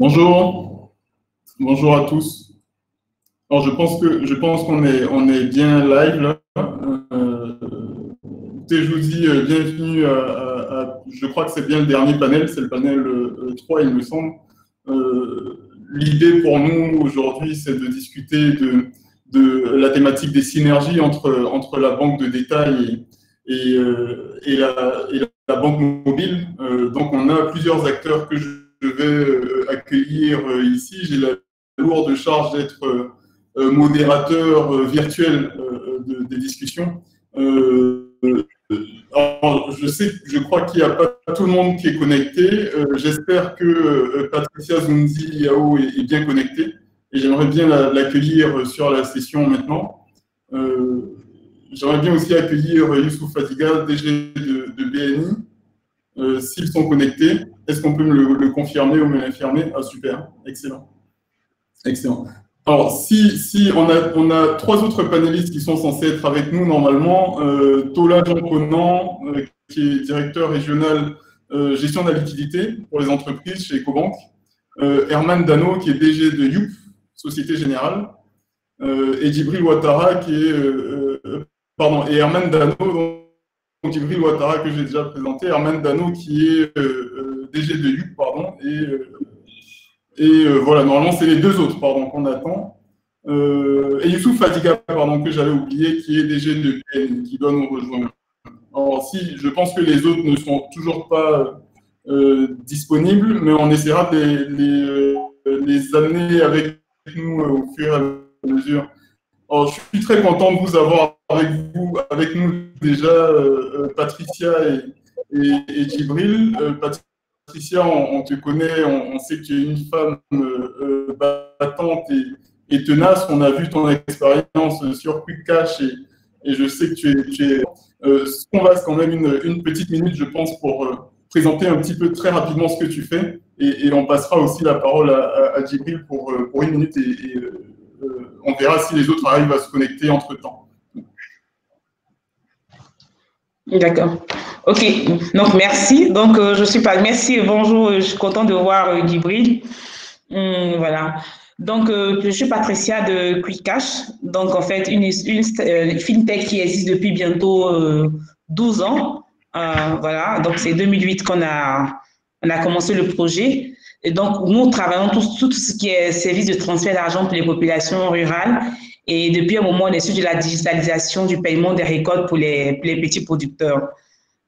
Bonjour, bonjour à tous. Alors je pense qu'on est bien live là. Écoutez, je vous dis bienvenue je crois que c'est bien le dernier panel, c'est le panel 3 il me semble. L'idée pour nous aujourd'hui, c'est de discuter de la thématique des synergies entre la banque de détail et la banque mobile. Donc on a plusieurs acteurs que je vais accueillir ici. J'ai la lourde charge d'être modérateur virtuel des discussions. Alors, je crois qu'il n'y a pas tout le monde qui est connecté. J'espère que Patricia Zunzi Yao est bien connectée et j'aimerais bien l'accueillir sur la session maintenant. J'aimerais bien aussi accueillir Youssouf Fadiga, DG de BNI. S'ils sont connectés, est-ce qu'on peut me le confirmer ou me l'infirmer? Ah, super, excellent. Excellent. Alors, si on a trois autres panélistes qui sont censés être avec nous normalement. Tola Jean-Conan, qui est directeur régional gestion de la liquidité pour les entreprises chez Ecobank. Herman Dano, qui est DG de Youp, Société Générale. Et Djibril Ouattara, qui est... et Herman Dano, donc Djibril Ouattara, que j'ai déjà présenté. Herman Dano, qui est DG de Youp, pardon, et voilà, normalement, c'est les deux autres qu'on attend. Et Youssouf Fadiga, que j'avais oublié, qui est DG de PN, qui doit nous rejoindre. Alors, je pense que les autres ne sont toujours pas disponibles, mais on essaiera de les amener avec nous au fur et à mesure. Alors, je suis très content de vous avoir avec nous déjà, Patricia et Djibril. Patricia, on te connaît, on sait que tu es une femme battante et tenace. On a vu ton expérience sur QuickCash et je sais que tu es. On va quand même une petite minute, je pense, pour présenter un petit peu très rapidement ce que tu fais et on passera aussi la parole à Djibril pour une minute et on verra si les autres arrivent à se connecter entre-temps. D'accord. Ok. Donc, merci. Donc, merci et bonjour. Je suis contente de voir Djibril. Voilà. Donc, je suis Patricia de QuickCash. Donc, en fait, une fintech qui existe depuis bientôt 12 ans. Voilà. Donc, c'est 2008 qu'on a commencé le projet. Et donc, nous travaillons tout ce qui est service de transfert d'argent pour les populations rurales. Et depuis un moment, on est sur de la digitalisation du paiement des récoltes pour les petits producteurs.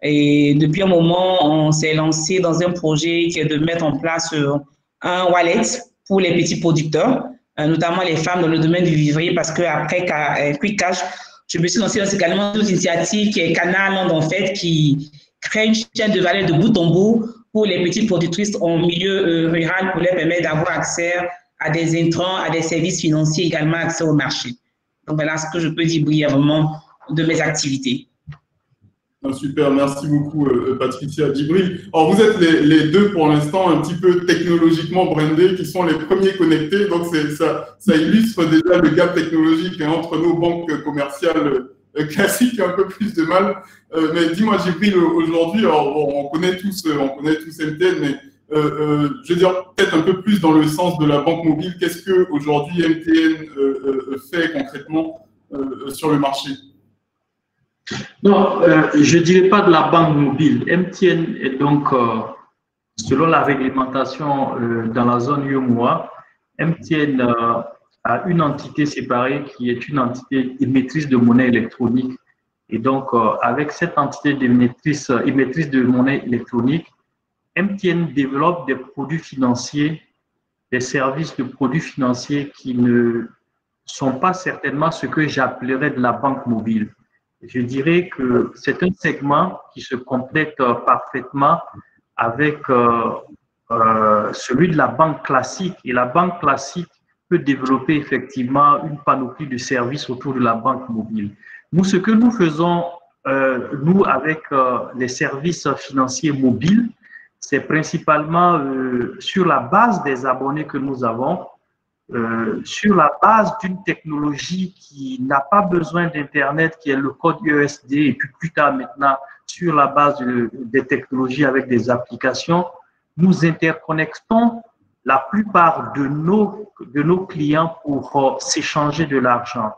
Et depuis un moment, on s'est lancé dans un projet qui est de mettre en place un wallet pour les petits producteurs, notamment les femmes dans le domaine du vivrier, parce qu'après QuickCash, je me suis lancé dans également une initiative qui est Canal, en fait, qui crée une chaîne de valeur de bout en bout pour les petites productrices en milieu rural pour leur permettre d'avoir accès à des intrants, à des services financiers, également accès au marché. Donc voilà ce que je peux dire brièvement de mes activités. Super, merci beaucoup Patricia. Djibril. Alors vous êtes les deux pour l'instant un petit peu technologiquement brandés qui sont les premiers connectés, donc ça illustre déjà le gap technologique entre nos banques commerciales classiques, un peu plus de mal. Mais dis-moi Djibril, aujourd'hui, on connaît tous MTN, mais je veux dire peut-être un peu plus dans le sens de la banque mobile. Qu'est-ce que aujourd'hui MTN fait concrètement sur le marché? Non, je ne dirais pas de la banque mobile. MTN est donc, selon la réglementation dans la zone UEMOA, MTN a une entité séparée qui est une entité émettrice de monnaie électronique. Et donc, avec cette entité émettrice de monnaie électronique, MTN développe des produits financiers, des services de produits financiers qui ne sont pas certainement ce que j'appellerais de la banque mobile. Je dirais que c'est un segment qui se complète parfaitement avec celui de la banque classique. Et la banque classique peut développer effectivement une panoplie de services autour de la banque mobile. Nous, ce que nous faisons, nous, avec les services financiers mobiles, c'est principalement sur la base des abonnés que nous avons, sur la base d'une technologie qui n'a pas besoin d'Internet, qui est le code USD, et puis plus tard maintenant, sur la base des technologies avec des applications, nous interconnectons la plupart de nos clients pour s'échanger de l'argent.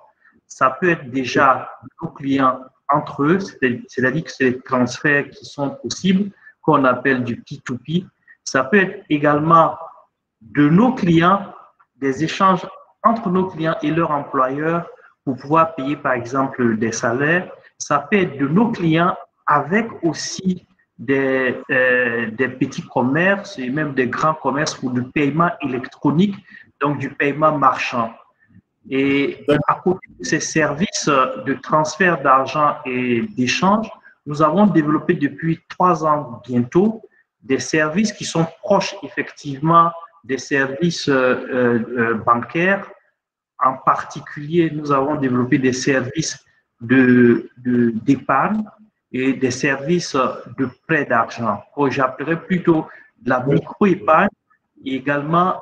Ça peut être déjà nos clients entre eux, c'est-à-dire que c'est des transferts qui sont possibles, qu'on appelle du P2P. Ça peut être également de nos clients, des échanges entre nos clients et leurs employeurs pour pouvoir payer, par exemple, des salaires. Ça peut être de nos clients avec aussi des petits commerces et même des grands commerces pour du paiement électronique, donc du paiement marchand. Et à côté de ces services de transfert d'argent et d'échange, nous avons développé depuis 3 ans bientôt des services qui sont proches effectivement des services bancaires. En particulier, nous avons développé des services d'épargne et des services de prêt d'argent, que j'appellerais plutôt de la micro-épargne et également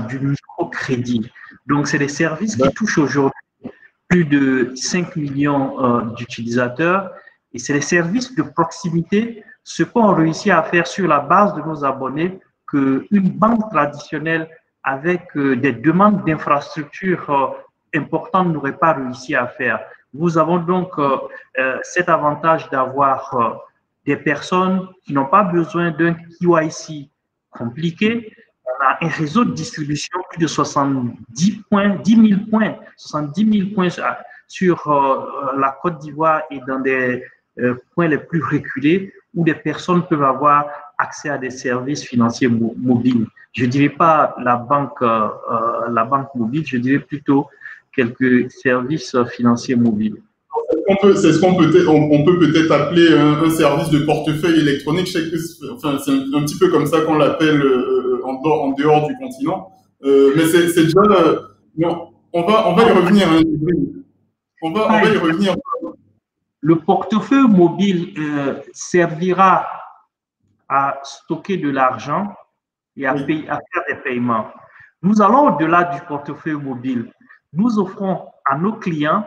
du microcrédit. Donc, c'est des services qui touchent aujourd'hui plus de 5 millions d'utilisateurs et c'est des services de proximité, ce qu'on réussit à faire sur la base de nos abonnés qu'une banque traditionnelle avec des demandes d'infrastructures importantes n'aurait pas réussi à faire. Nous avons donc cet avantage d'avoir des personnes qui n'ont pas besoin d'un KYC compliqué. On a un réseau de distribution, plus de 70 points, 10 000 points, 70 000 points sur la Côte d'Ivoire et dans des points les plus reculés où des personnes peuvent avoir accès à des services financiers mobiles. Je ne dirais pas la banque mobile, je dirais plutôt quelques services financiers mobiles. C'est ce qu'on peut peut-être appeler un service de portefeuille électronique. C'est un petit peu comme ça qu'on l'appelle en dehors du continent. Mais c'est déjà. On va y revenir. Hein. On va y revenir. Le portefeuille mobile servira à stocker de l'argent et à faire des paiements. Nous allons au-delà du portefeuille mobile. Nous offrons à nos clients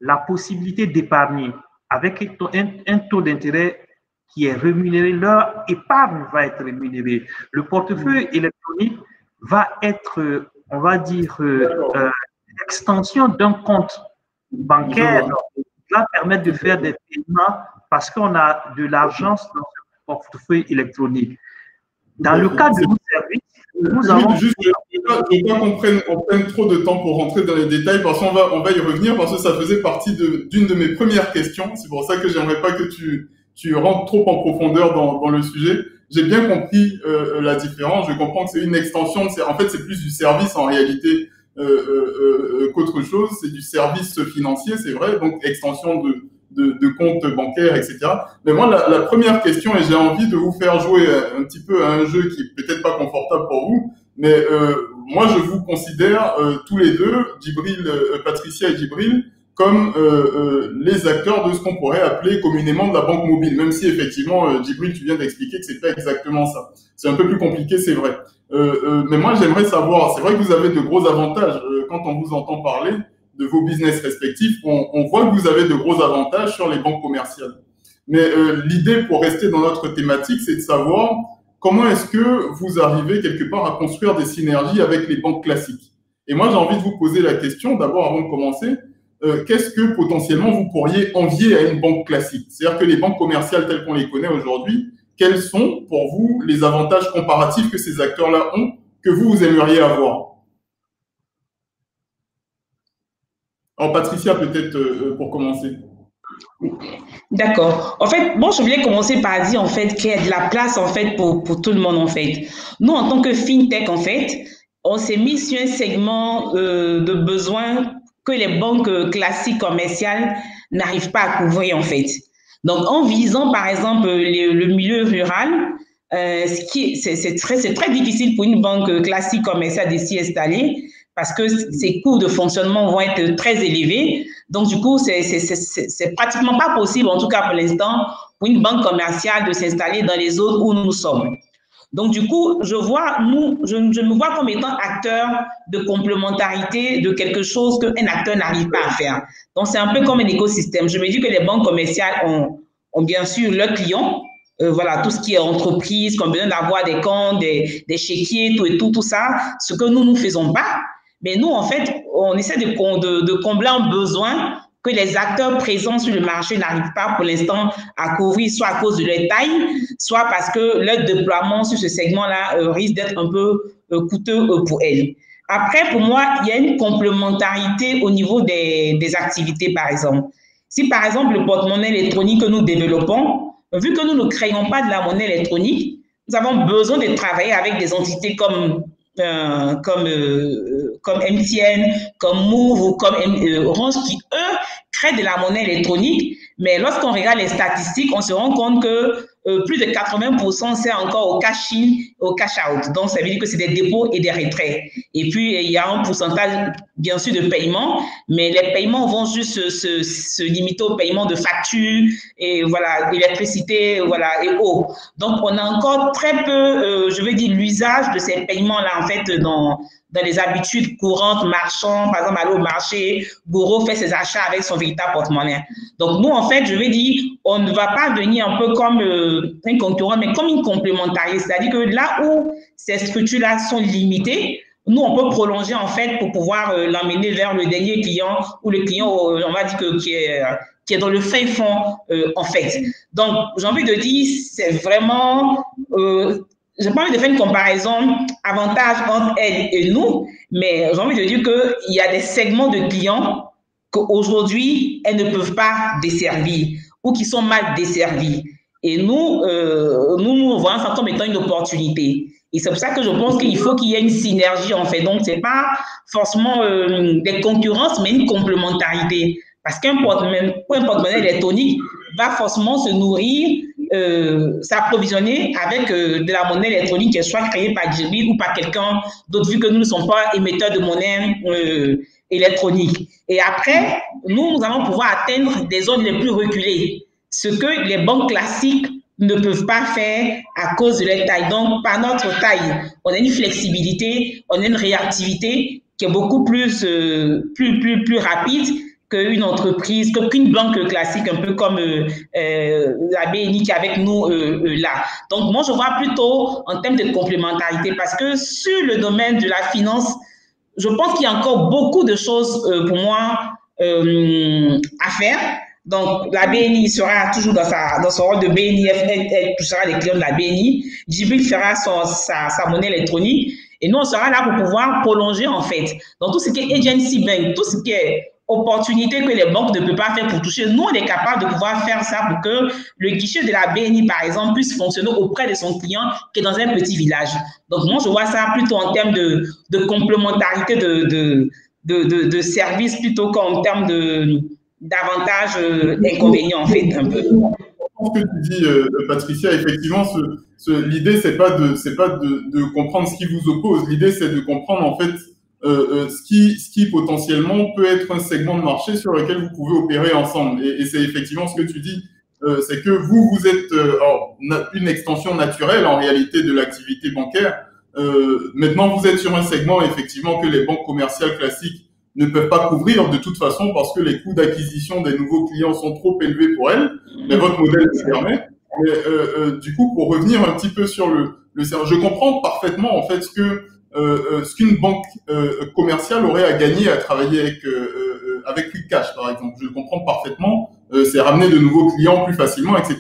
la possibilité d'épargner avec un taux d'intérêt qui est rémunéré. Leur épargne va être rémunérée. Le portefeuille électronique va être, on va dire, l'extension d'un compte bancaire qui va permettre de faire des paiements parce qu'on a de l'argent dans ce portefeuille électronique. Dans le cas de nos services, nous avons… Juste, je ne veux pas qu'on prenne trop de temps pour rentrer dans les détails parce qu'on va y revenir parce que ça faisait partie d'une de mes premières questions. C'est pour ça que j'aimerais pas que tu rentres trop en profondeur dans le sujet. J'ai bien compris la différence. Je comprends que c'est une extension. En fait, c'est plus du service en réalité qu'autre chose. C'est du service financier, c'est vrai. Donc, extension de comptes bancaires, etc. Mais moi, la première question, et j'ai envie de vous faire jouer un petit peu à un jeu qui est peut-être pas confortable pour vous, mais moi, je vous considère tous les deux, Patricia et Djibril, comme les acteurs de ce qu'on pourrait appeler communément de la banque mobile, même si effectivement, Djibril, tu viens d'expliquer que c'est pas exactement ça. C'est un peu plus compliqué, c'est vrai. Mais moi, j'aimerais savoir, c'est vrai que vous avez de gros avantages quand on vous entend parler de vos business respectifs, on voit que vous avez de gros avantages sur les banques commerciales. Mais l'idée, pour rester dans notre thématique, c'est de savoir comment est-ce que vous arrivez quelque part à construire des synergies avec les banques classiques. Et moi, j'ai envie de vous poser la question, d'abord, avant de commencer, qu'est-ce que potentiellement vous pourriez envier à une banque classique? C'est-à-dire que les banques commerciales telles qu'on les connaît aujourd'hui, quels sont pour vous les avantages comparatifs que ces acteurs-là ont, que vous aimeriez avoir? Alors, Patricia, peut-être pour commencer. D'accord. En fait, bon, je voulais commencer par dire en fait qu'il y a de la place en fait pour tout le monde en fait. Nous, en tant que fintech en fait, on s'est mis sur un segment de besoins que les banques classiques commerciales n'arrivent pas à couvrir en fait. Donc, en visant par exemple le milieu rural, c'est très difficile pour une banque classique commerciale de s'y installer parce que ses coûts de fonctionnement vont être très élevés. Donc, du coup, c'est pratiquement pas possible, en tout cas pour l'instant, pour une banque commerciale de s'installer dans les zones où nous sommes. Donc, du coup, je me vois comme étant acteur de complémentarité de quelque chose qu'un acteur n'arrive pas à faire. Donc, c'est un peu comme un écosystème. Je me dis que les banques commerciales ont bien sûr leurs clients voilà, tout ce qui est entreprise, qu'on a besoin d'avoir des comptes, des chéquiers, tout ça, ce que nous ne faisons pas. Mais nous, en fait, on essaie de combler un besoin que les acteurs présents sur le marché n'arrivent pas pour l'instant à couvrir, soit à cause de leur taille, soit parce que leur déploiement sur ce segment-là risque d'être un peu coûteux pour elles. Après, pour moi, il y a une complémentarité au niveau des activités, par exemple. Si, par exemple, le porte-monnaie électronique que nous développons, vu que nous ne créons pas de la monnaie électronique, nous avons besoin de travailler avec des entités comme MTN, comme Move ou comme Orange qui, eux, créent de la monnaie électronique. Mais lorsqu'on regarde les statistiques, on se rend compte que plus de 80% c'est encore au cash-in, au cash-out. Donc, ça veut dire que c'est des dépôts et des retraits. Et puis, il y a un pourcentage, bien sûr, de paiement, mais les paiements vont juste se limiter au paiement de factures et voilà, électricité, voilà, et eau. Donc, on a encore très peu, je veux dire, l'usage de ces paiements-là, en fait, dans les habitudes courantes, marchands, par exemple, aller au marché, Goro fait ses achats avec son véritable porte-monnaie. Donc, nous, en fait, je veux dire, on ne va pas venir un peu comme un concurrent, mais comme une complémentarité. C'est-à-dire que là où ces structures-là sont limitées, nous, on peut prolonger, en fait, pour pouvoir l'emmener vers le dernier client ou le client, on va dire, qui est dans le fin fond, en fait. Donc, j'ai envie de dire, c'est vraiment... je n'ai pas envie de faire une comparaison avantage entre elles et nous, mais j'ai envie de dire qu'il y a des segments de clients qu'aujourd'hui, elles ne peuvent pas desservir ou qui sont mal desservis. Et nous voyons ça comme étant une opportunité. Et c'est pour ça que je pense qu'il faut qu'il y ait une synergie, en fait. Donc, ce n'est pas forcément des concurrences, mais une complémentarité. Parce qu'un porte-monnaie électronique va forcément se nourrir, s'approvisionner avec de la monnaie électronique qui soit créée par Djibril ou par quelqu'un d'autre, vu que nous ne sommes pas émetteurs de monnaie électronique. Et après, nous allons pouvoir atteindre des zones les plus reculées, ce que les banques classiques ne peuvent pas faire à cause de leur taille. Donc, par notre taille, on a une flexibilité, on a une réactivité qui est beaucoup plus rapide qu'une entreprise, qu'une banque classique, un peu comme la BNI qui est avec nous là. Donc, moi, je vois plutôt en termes de complémentarité, parce que sur le domaine de la finance, je pense qu'il y a encore beaucoup de choses pour moi à faire. Donc, la BNI sera toujours dans son rôle de BNI, elle touchera les clients de la BNI. Djibril fera sa monnaie électronique. Et nous, on sera là pour pouvoir prolonger, en fait. Donc, tout ce qui est agency bank, tout ce qui est opportunité que les banques ne peuvent pas faire pour toucher, nous, on est capable de pouvoir faire ça pour que le guichet de la BNI, par exemple, puisse fonctionner auprès de son client qui est dans un petit village. Donc, moi, je vois ça plutôt en termes de complémentarité de services plutôt qu'en termes d'avantages inconvénients, en fait, un peu. Ce que tu dis, Patricia, effectivement, l'idée, c'est pas de comprendre ce qui vous oppose. L'idée, c'est de comprendre, en fait, ce qui potentiellement peut être un segment de marché sur lequel vous pouvez opérer ensemble. Et c'est effectivement ce que tu dis, c'est que vous êtes une extension naturelle, en réalité, de l'activité bancaire. Maintenant, vous êtes sur un segment, effectivement, que les banques commerciales classiques ne peuvent pas couvrir de toute façon parce que les coûts d'acquisition des nouveaux clients sont trop élevés pour elles, mais votre modèle le permet. Du coup, pour revenir un petit peu sur le service, je comprends parfaitement en fait ce qu'une banque commerciale aurait à gagner à travailler avec QuickCash, par exemple. Je le comprends parfaitement. C'est ramener de nouveaux clients plus facilement, etc.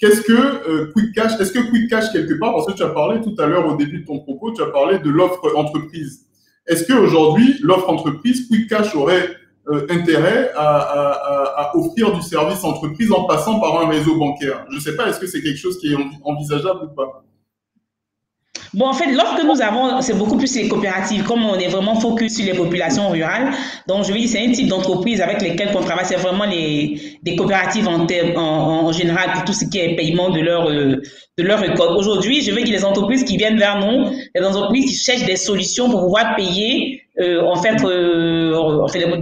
Qu'est-ce que QuickCash? Est-ce que QuickCash quelque part, parce que tu as parlé tout à l'heure au début de ton propos, tu as parlé de l'offre entreprise. Est-ce qu'aujourd'hui, l'offre entreprise, QuickCash aurait intérêt à offrir du service entreprise en passant par un réseau bancaire? Je ne sais pas, est-ce que c'est quelque chose qui est envisageable ou pas? Bon, en fait, l'offre que nous avons, c'est beaucoup plus les coopératives, comme on est vraiment focus sur les populations rurales. Donc, je veux dire, c'est un type d'entreprise avec lesquelles on travaille, c'est vraiment des coopératives en général pour tout ce qui est paiement de leur récolte. Aujourd'hui, je veux dire, les entreprises qui viennent vers nous, les entreprises qui cherchent des solutions pour pouvoir payer, de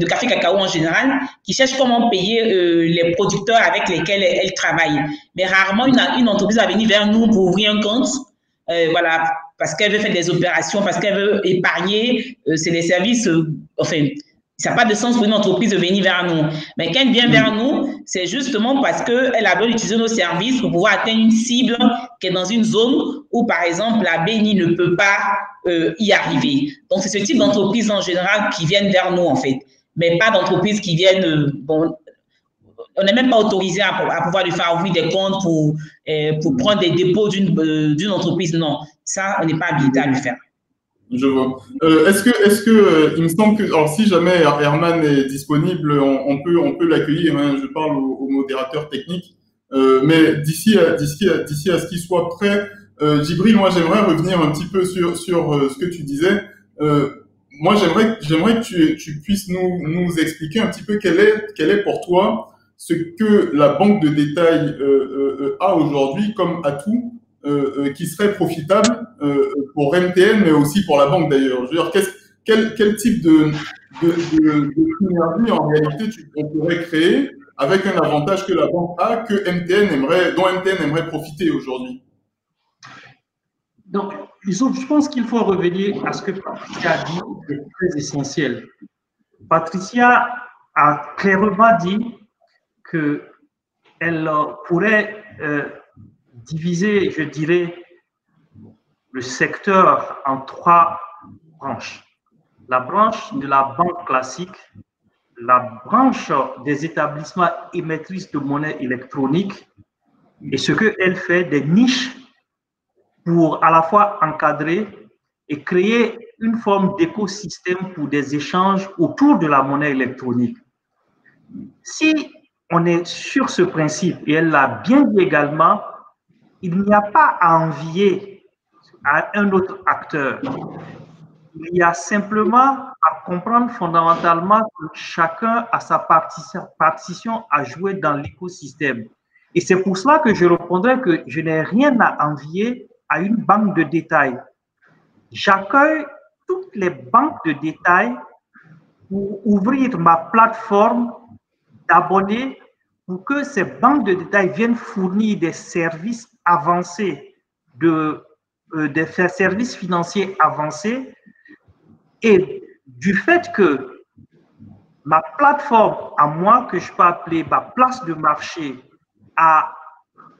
café cacao en général, qui cherchent comment payer les producteurs avec lesquels elles travaillent. Mais rarement, une entreprise va venir vers nous pour ouvrir un compte. Voilà, parce qu'elle veut faire des opérations, parce qu'elle veut épargner, c'est des services, Ça n'a pas de sens pour une entreprise de venir vers nous. Mais quand elle vient vers nous, c'est justement parce qu'elle a besoin d'utiliser nos services pour pouvoir atteindre une cible qui est dans une zone où, par exemple, la BNI ne peut pas y arriver. Donc, c'est ce type d'entreprise en général qui viennent vers nous, en fait. Mais pas d'entreprises qui viennent... bon, on n'est même pas autorisé à pouvoir lui faire ouvrir des comptes pour prendre des dépôts d'une entreprise. Non, ça, on n'est pas habilité à le faire. Je vois. Est-ce que il me semble que, alors si jamais Herman est disponible, on peut l'accueillir, hein, je parle au modérateur technique, mais d'ici à ce qu'il soit prêt, Djibril, moi j'aimerais revenir un petit peu sur ce que tu disais. Moi j'aimerais que tu puisses nous expliquer un petit peu quel est pour toi ce que la banque de détail a aujourd'hui comme atout qui serait profitable pour MTN, mais aussi pour la banque d'ailleurs. Je veux dire, quel type de synergie en réalité on pourrait créer avec un avantage que la banque a, dont MTN aimerait profiter aujourd'hui? Donc, je pense qu'il faut revenir à ce que Patricia a dit, qui est très essentiel. Patricia a clairement dit qu'elle pourrait diviser, je dirais, le secteur en 3 branches. La branche de la banque classique, la branche des établissements émettrices de monnaie électronique et ce qu'elle fait des niches pour à la fois encadrer et créer une forme d'écosystème pour des échanges autour de la monnaie électronique. Si on est sur ce principe, et elle l'a bien dit également, il n'y a pas à envier à un autre acteur. Il y a simplement à comprendre fondamentalement que chacun a sa partition à jouer dans l'écosystème. Et c'est pour cela que je répondrai que je n'ai rien à envier à une banque de détail. J'accueille toutes les banques de détail pour ouvrir ma plateforme d'abonnés pour que ces banques de détail viennent fournir des services avancés, des services financiers avancés. Et du fait que ma plateforme à moi, que je peux appeler ma place de marché, a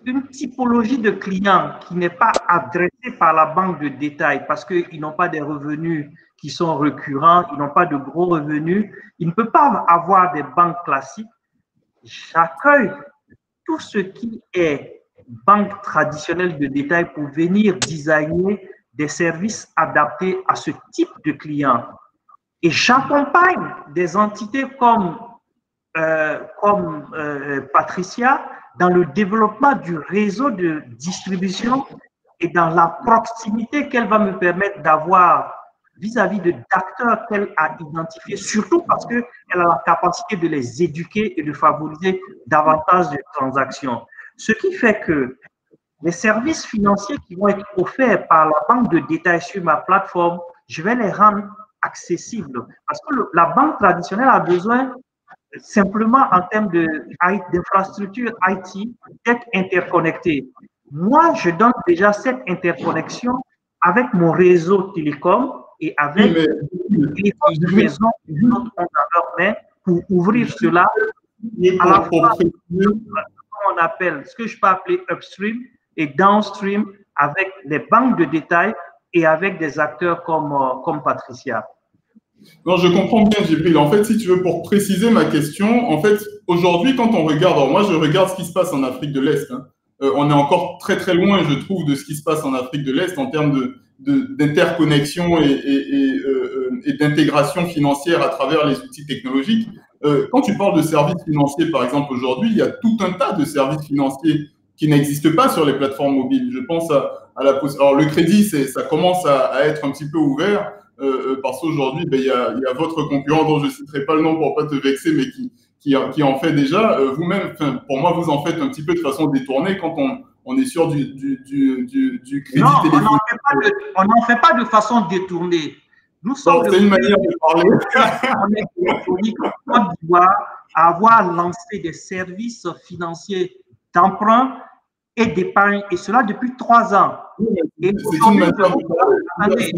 une typologie de clients qui n'est pas adressée par la banque de détail parce qu'ils n'ont pas des revenus qui sont récurrents, ils n'ont pas de gros revenus, ils ne peuvent pas avoir des banques classiques. J'accueille tout ce qui est banque traditionnelle de détail pour venir designer des services adaptés à ce type de clients. Et j'accompagne des entités comme Patricia dans le développement du réseau de distribution et dans la proximité qu'elle va me permettre d'avoir vis-à-vis d'acteurs qu'elle a identifiés, surtout parce qu'elle a la capacité de les éduquer et de favoriser davantage de transactions. Ce qui fait que les services financiers qui vont être offerts par la banque de détail sur ma plateforme, je vais les rendre accessibles. Parce que la banque traditionnelle a besoin simplement en termes d'infrastructure IT d'être interconnectée. Moi, je donne déjà cette interconnexion avec mon réseau télécom et avec les maisons qui ont dans leur main pour ouvrir cela à la fois on appelle, ce que je peux appeler upstream et downstream avec les banques de détail et avec des acteurs comme Patricia. Non, je comprends bien, Djibril. En fait, si tu veux, pour préciser ma question, en fait, aujourd'hui, quand on regarde, alors moi, je regarde ce qui se passe en Afrique de l'Est. Hein. On est encore très, très loin, je trouve, de ce qui se passe en Afrique de l'Est en termes d'interconnexion et d'intégration financière à travers les outils technologiques. Quand tu parles de services financiers, par exemple, aujourd'hui, il y a tout un tas de services financiers qui n'existent pas sur les plateformes mobiles. Je pense à la possibilité. Alors, le crédit, ça commence à être un petit peu ouvert. Parce qu'aujourd'hui, il y a votre concurrent dont je ne citerai pas le nom pour ne pas te vexer, mais qui en fait déjà. Vous-même, pour moi, vous en faites un petit peu de façon détournée quand on est sur du crédit téléphonique. On n'en fait pas de façon détournée. Nous sommes c'est une manière de parler. On est électronique en Côte d'Ivoire à avoir lancé des services financiers d'emprunt et d'épargne, et cela depuis 3 ans. Et c'est une manière de parler.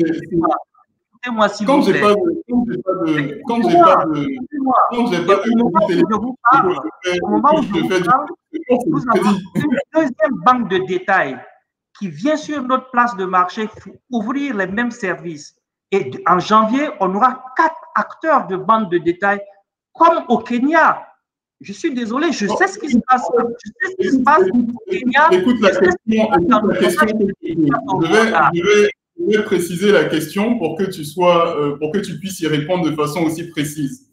Écoutez-moi, s'il vous plaît. Quand j'ai pas de au moment où je vous parle, nous avons une deuxième banque de détail qui vient sur notre place de marché pour ouvrir les mêmes services. Et en janvier, on aura 4 acteurs de banque de détail comme au Kenya. Je suis désolé, je sais ce qui se passe. Je sais ce qui se passe au Kenya. Écoute la question. Je vais préciser la question pour que tu puisses y répondre de façon aussi précise.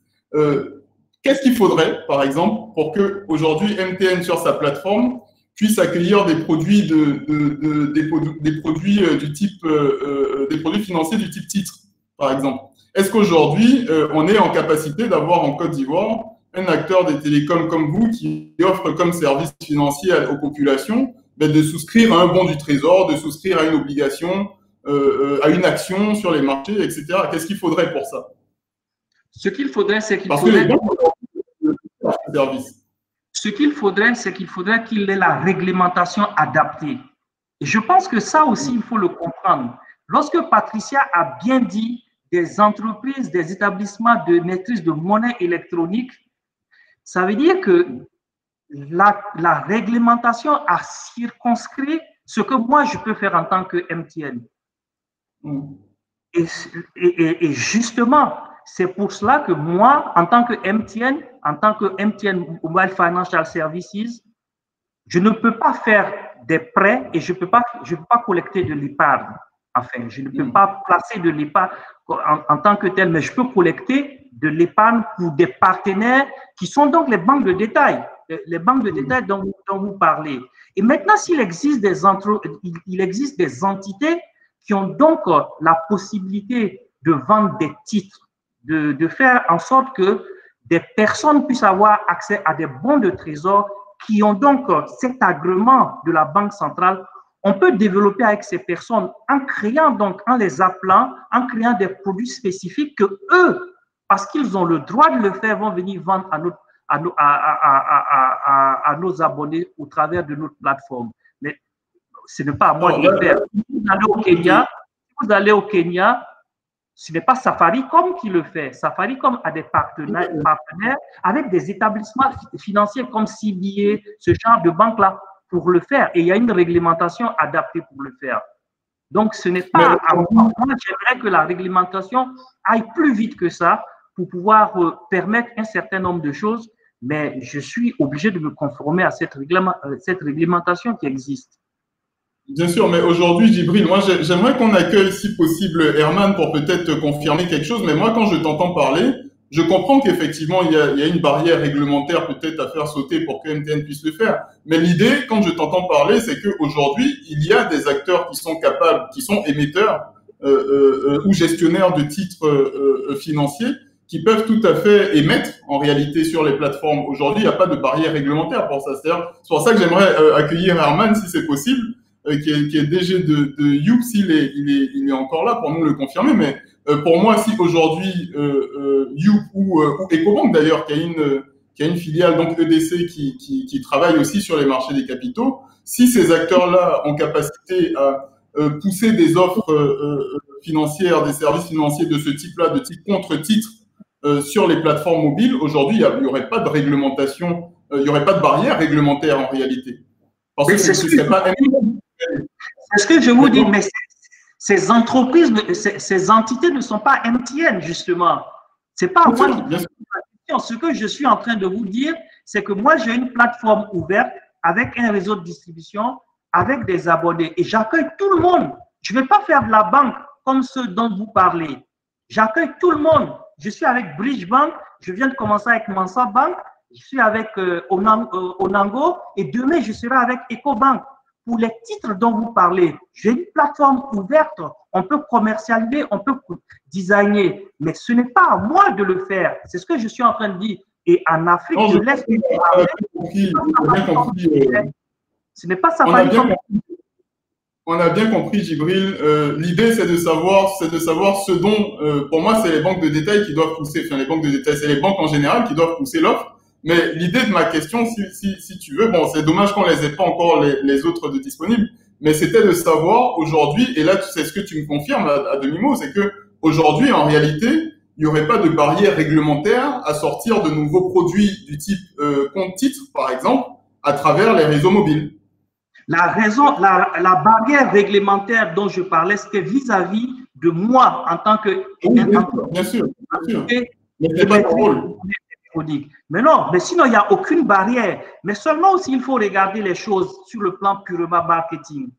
Qu'est-ce qu'il faudrait, par exemple, pour que aujourd'hui MTN sur sa plateforme puisse accueillir des produits des produits du type des produits financiers du type titre, par exemple? Est-ce qu'aujourd'hui on est en capacité d'avoir en Côte d'Ivoire un acteur des télécoms comme vous qui offre comme service financier aux populations de souscrire à un bon du Trésor, de souscrire à une obligation, à une action sur les marchés, etc. Qu'est-ce qu'il faudrait pour ça? Ce qu'il faudrait, c'est qu'il faudrait qu'il ait la réglementation adaptée. Et je pense que ça aussi, il faut le comprendre. Lorsque Patricia a bien dit des entreprises, des établissements de maîtrise de monnaie électronique, ça veut dire que la réglementation a circonscrit ce que moi, je peux faire en tant que MTN. Et justement, c'est pour cela que moi, en tant que MTN Mobile Financial Services, je ne peux pas faire des prêts et je ne peux pas collecter de l'épargne. Enfin, je ne peux pas placer de l'épargne en tant que tel, mais je peux collecter de l'épargne pour des partenaires qui sont donc les banques de détail, dont vous parlez. Et maintenant, il existe des entités qui ont donc la possibilité de vendre des titres, de faire en sorte que des personnes puissent avoir accès à des bons de trésor qui ont donc cet agrément de la Banque centrale. On peut développer avec ces personnes en les appelant, en créant des produits spécifiques que eux, parce qu'ils ont le droit de le faire, vont venir vendre à nos abonnés au travers de notre plateforme. Mais ce n'est pas à moi de le faire. Si vous allez au Kenya, ce n'est pas Safaricom qui le fait. Safaricom a des partenaires avec des établissements financiers comme CBA, ce genre de banque-là, pour le faire. Et il y a une réglementation adaptée pour le faire. Donc, ce n'est pas à moi. Moi, j'aimerais que la réglementation aille plus vite que ça pour pouvoir permettre un certain nombre de choses, mais je suis obligé de me conformer à cette réglementation qui existe. Bien sûr, mais aujourd'hui, Djibril, moi, j'aimerais qu'on accueille, si possible, Herman pour peut-être confirmer quelque chose, mais moi, quand je t'entends parler, je comprends qu'effectivement, il y a une barrière réglementaire peut-être à faire sauter pour que MTN puisse le faire. Mais l'idée, quand je t'entends parler, c'est qu'aujourd'hui, il y a des acteurs qui sont capables, qui sont émetteurs ou gestionnaires de titres financiers qui peuvent tout à fait émettre en réalité sur les plateformes. Aujourd'hui, il n'y a pas de barrière réglementaire pour ça. C'est pour ça que j'aimerais accueillir Herman, si c'est possible, qui est DG de Youp, il est encore là pour nous le confirmer. Mais pour moi, si aujourd'hui Youp ou Ecobank d'ailleurs, qui a une filiale donc EDC qui travaille aussi sur les marchés des capitaux, si ces acteurs-là ont capacité à pousser des offres financières, des services financiers de ce type-là, de type contre-titre sur les plateformes mobiles, aujourd'hui, il n'y aurait pas de réglementation, il n'y aurait pas de barrière réglementaire en réalité. Parce que ce serait pas. C'est ce que je vous dis, mais ces entreprises, ces entités ne sont pas MTN, justement. Ce n'est pas moi qui pose la question. Ce que je suis en train de vous dire, c'est que moi, j'ai une plateforme ouverte avec un réseau de distribution, avec des abonnés, et j'accueille tout le monde. Je ne vais pas faire de la banque comme ceux dont vous parlez. J'accueille tout le monde. Je suis avec Bridge Bank, je viens de commencer avec Mansa Bank, je suis avec Onango, et demain, je serai avec EcoBank. Pour les titres dont vous parlez, j'ai une plateforme ouverte, on peut commercialiser, on peut designer, mais ce n'est pas à moi de le faire. C'est ce que je suis en train de dire. Et en Afrique de l'Est, ce n'est pas ça. On a bien compris, Djibril. L'idée, c'est de savoir ce dont, pour moi, c'est les banques de détail qui doivent pousser. Enfin, les banques de détail, c'est les banques en général qui doivent pousser l'offre. Mais l'idée de ma question, si tu veux, bon, c'est dommage qu'on les ait pas encore les autres de disponibles, mais c'était de savoir aujourd'hui, et là, c'est ce que tu me confirmes à demi-mot, c'est que Aujourd'hui, en réalité, il n'y aurait pas de barrière réglementaire à sortir de nouveaux produits du type compte-titre, par exemple, à travers les réseaux mobiles. La barrière réglementaire dont je parlais, c'était vis-à-vis de moi en tant que… Oui, bien sûr. Mais c'est pas ton rôle. Mais non, mais sinon, il n'y a aucune barrière. Mais seulement aussi, il faut regarder les choses sur le plan purement marketing.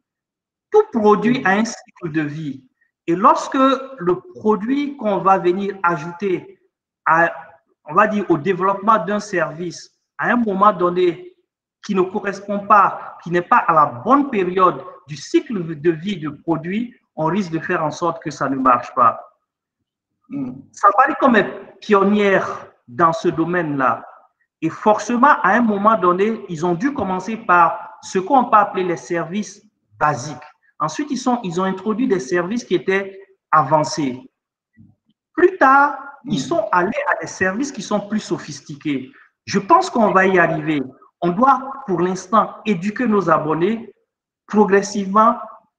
Tout produit a un cycle de vie. Et lorsque le produit qu'on va venir ajouter on va dire, au développement d'un service, à un moment donné, qui ne correspond pas, qui n'est pas à la bonne période du cycle de vie du produit, on risque de faire en sorte que ça ne marche pas. Safaricom est pionnière dans ce domaine-là. Et forcément, à un moment donné, ils ont dû commencer par ce qu'on peut appeler les services basiques. Ensuite, ils ont introduit des services qui étaient avancés. Plus tard, ils sont allés à des services qui sont plus sophistiqués. Je pense qu'on va y arriver. On doit, pour l'instant, éduquer nos abonnés progressivement.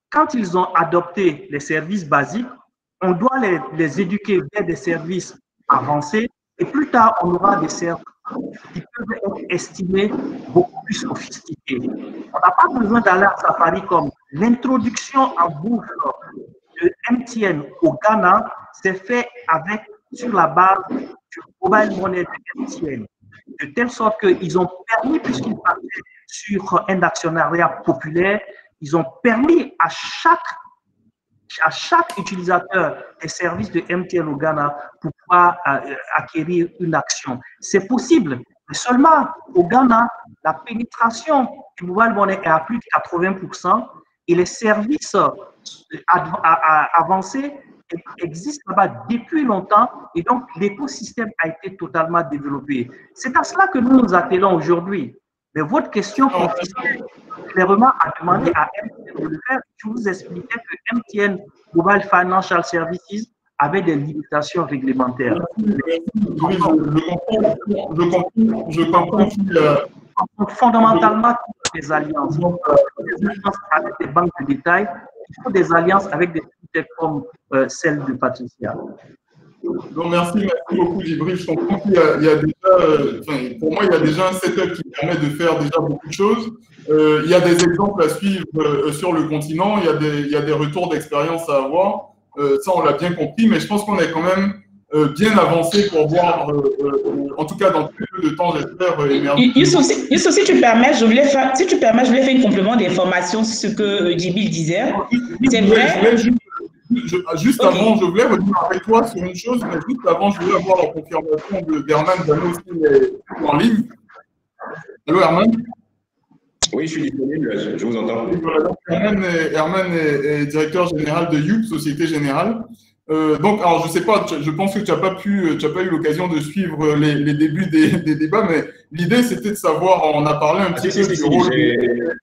Quand ils ont adopté les services basiques, on doit les éduquer vers des services avancés. Et plus tard, on aura des services qui peuvent être estimés beaucoup plus sophistiqués. On n'a pas besoin d'aller à Safaricom. L'introduction en bourse de MTN au Ghana s'est fait sur la base du mobile money de MTN. De telle sorte qu'ils ont permis, puisqu'ils partaient sur un actionnariat populaire, ils ont permis à chaque utilisateur des services de MTN au Ghana pour pouvoir acquérir une action. C'est possible, mais seulement au Ghana, la pénétration du mobile money est à plus de 80% et les services avancés existent là-bas depuis longtemps et donc l'écosystème a été totalement développé. C'est à cela que nous nous attelons aujourd'hui. Mais votre question consistait clairement à demander à MTN de le faire. Je vous expliquais que MTN Mobile Financial Services avait des limitations réglementaires. Je comprends. Fondamentalement, des alliances. Des alliances avec des banques de détail, il faut des alliances avec des fintechs comme celle de Patricia. Non, merci beaucoup, Djibril. Je comprends qu'il y a déjà, pour moi, il y a déjà un setup qui permet de faire déjà beaucoup de choses. Il y a des exemples à suivre sur le continent, il y a des retours d'expérience à avoir. Ça, on l'a bien compris, mais je pense qu'on est quand même bien avancé pour voir, en tout cas dans très peu de temps, j'espère, émerger. Youssou, si tu permets, je voulais faire un complément d'information sur ce que Djibril disait. C'est vrai. Juste avant, je voulais revenir avec toi sur une chose, mais juste avant, je voulais avoir la confirmation d'Herman Dano aussi en ligne. Allô, Herman? Oui, je suis disponible, je vous entends. Herman est directeur général de Youp, Société Générale. Donc, alors, je ne sais pas, je pense que tu n'as pas eu l'occasion de suivre les débuts des débats, mais l'idée, c'était de savoir, on a parlé un petit peu du rôle…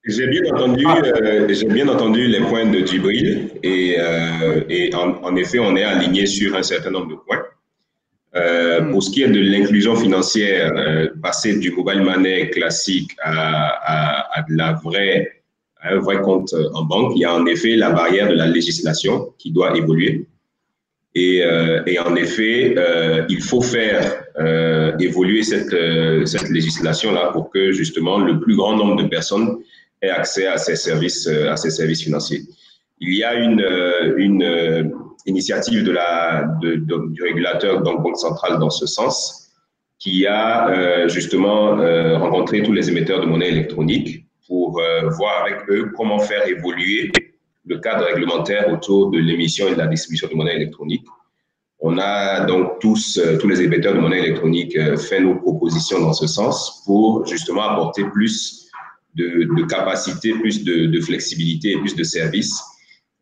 J'ai bien entendu les points de Djibril et en effet, on est aligné sur un certain nombre de points. Pour ce qui est de l'inclusion financière, passer du mobile money classique à un vrai compte en banque, il y a en effet la barrière de la législation qui doit évoluer. Et en effet, il faut faire évoluer cette législation-là pour que justement le plus grand nombre de personnes aient accès à ces services financiers. Il y a une initiative du régulateur, donc Banque centrale, dans ce sens, qui a justement rencontré tous les émetteurs de monnaie électronique pour voir avec eux comment faire évoluer le cadre réglementaire autour de l'émission et de la distribution de monnaie électronique. On a donc tous les émetteurs de monnaie électronique fait nos propositions dans ce sens pour justement apporter plus de capacité, plus de flexibilité et plus de services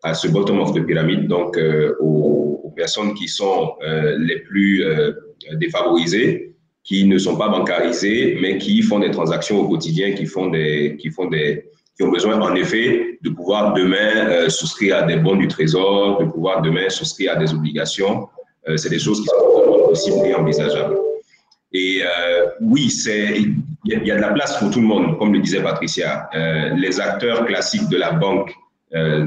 à ce bottom of the pyramid, donc aux personnes qui sont les plus défavorisées, qui ne sont pas bancarisées, mais qui font des transactions au quotidien, qui ont besoin en effet de pouvoir demain souscrire à des bons du Trésor, de pouvoir demain souscrire à des obligations. C'est des choses qui sont possibles et envisageables. Et oui, il y a de la place pour tout le monde, comme le disait Patricia. Les acteurs classiques de la banque,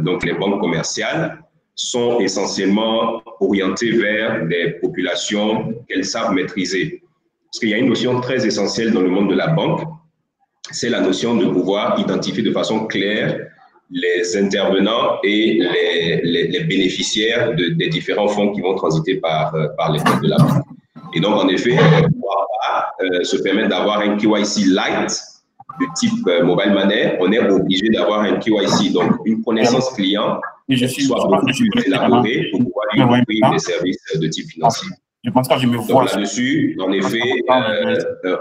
donc les banques commerciales, sont essentiellement orientées vers des populations qu'elles savent maîtriser. Parce qu'il y a une notion très essentielle dans le monde de la banque, c'est la notion de pouvoir identifier de façon claire les intervenants et les bénéficiaires des différents fonds qui vont transiter par les comptes de la banque. Et donc, en effet, on ne pourra pas se permettre d'avoir un KYC light de type mobile money. On est obligé d'avoir un KYC, donc une connaissance client qui soit beaucoup plus élaborée pour pouvoir lui offrir des services de type financier. Je pense que je me vois. Donc là-dessus, en effet,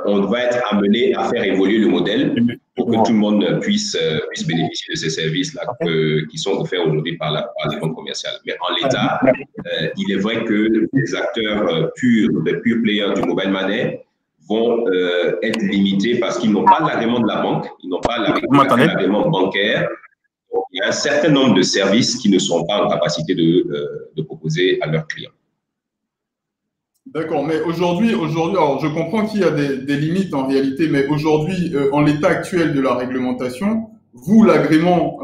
on va être amené à faire évoluer le modèle pour que tout le monde puisse bénéficier de ces services-là qui sont offerts aujourd'hui par les banques commerciales. Mais en l'état, il est vrai que les acteurs purs, les pure players du mobile money vont être limités parce qu'ils n'ont pas l'agrément de la banque, ils n'ont pas l'agrément bancaire. Donc, il y a un certain nombre de services qui ne sont pas en capacité de proposer à leurs clients. D'accord, mais aujourd'hui, alors je comprends qu'il y a des limites en réalité, mais aujourd'hui, en l'état actuel de la réglementation, vous, l'agrément,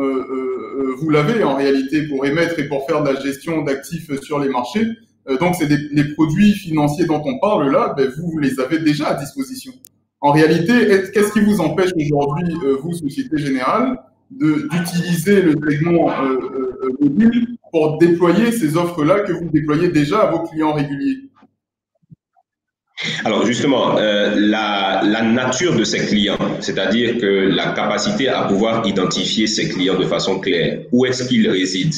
vous l'avez en réalité pour émettre et pour faire de la gestion d'actifs sur les marchés. Donc, c'est les produits financiers dont on parle là, ben, vous les avez déjà à disposition. En réalité, qu'est-ce qui vous empêche aujourd'hui, vous, Société Générale, d'utiliser le segment mobile pour déployer ces offres-là que vous déployez déjà à vos clients réguliers? Alors justement, la nature de ces clients, c'est-à-dire que la capacité à pouvoir identifier ces clients de façon claire, où est-ce qu'ils résident,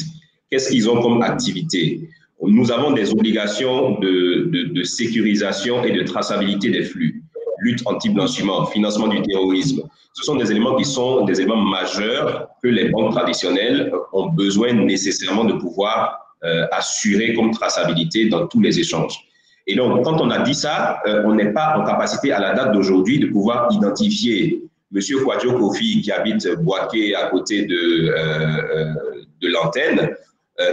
qu'est-ce qu'ils ont comme activité. Nous avons des obligations de sécurisation et de traçabilité des flux, lutte anti-blanchiment, financement du terrorisme. Ce sont des éléments qui sont des éléments majeurs que les banques traditionnelles ont besoin nécessairement de pouvoir assurer comme traçabilité dans tous les échanges. Et donc, quand on a dit ça, on n'est pas en capacité à la date d'aujourd'hui de pouvoir identifier M. Kwadjo Kofi qui habite Boaké à côté de l'antenne,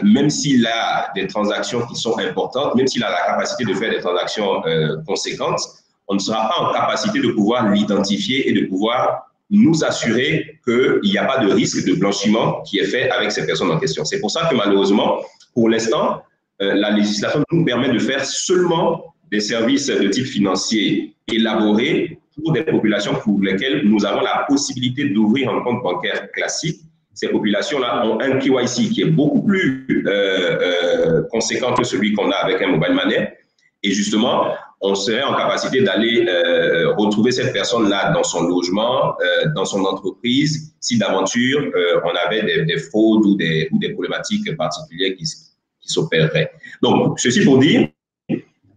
même s'il a des transactions qui sont importantes, même s'il a la capacité de faire des transactions conséquentes, on ne sera pas en capacité de pouvoir l'identifier et de pouvoir nous assurer qu'il n'y a pas de risque de blanchiment qui est fait avec ces personnes en question. C'est pour ça que malheureusement, pour l'instant, la législation nous permet de faire seulement des services de type financier élaborés pour des populations pour lesquelles nous avons la possibilité d'ouvrir un compte bancaire classique. Ces populations-là ont un KYC qui est beaucoup plus conséquent que celui qu'on a avec un mobile money. Et justement, on serait en capacité d'aller retrouver cette personne-là dans son logement, dans son entreprise, si d'aventure on avait des fraudes ou des problématiques particulières qui s'opéreraient. Donc, ceci pour dire,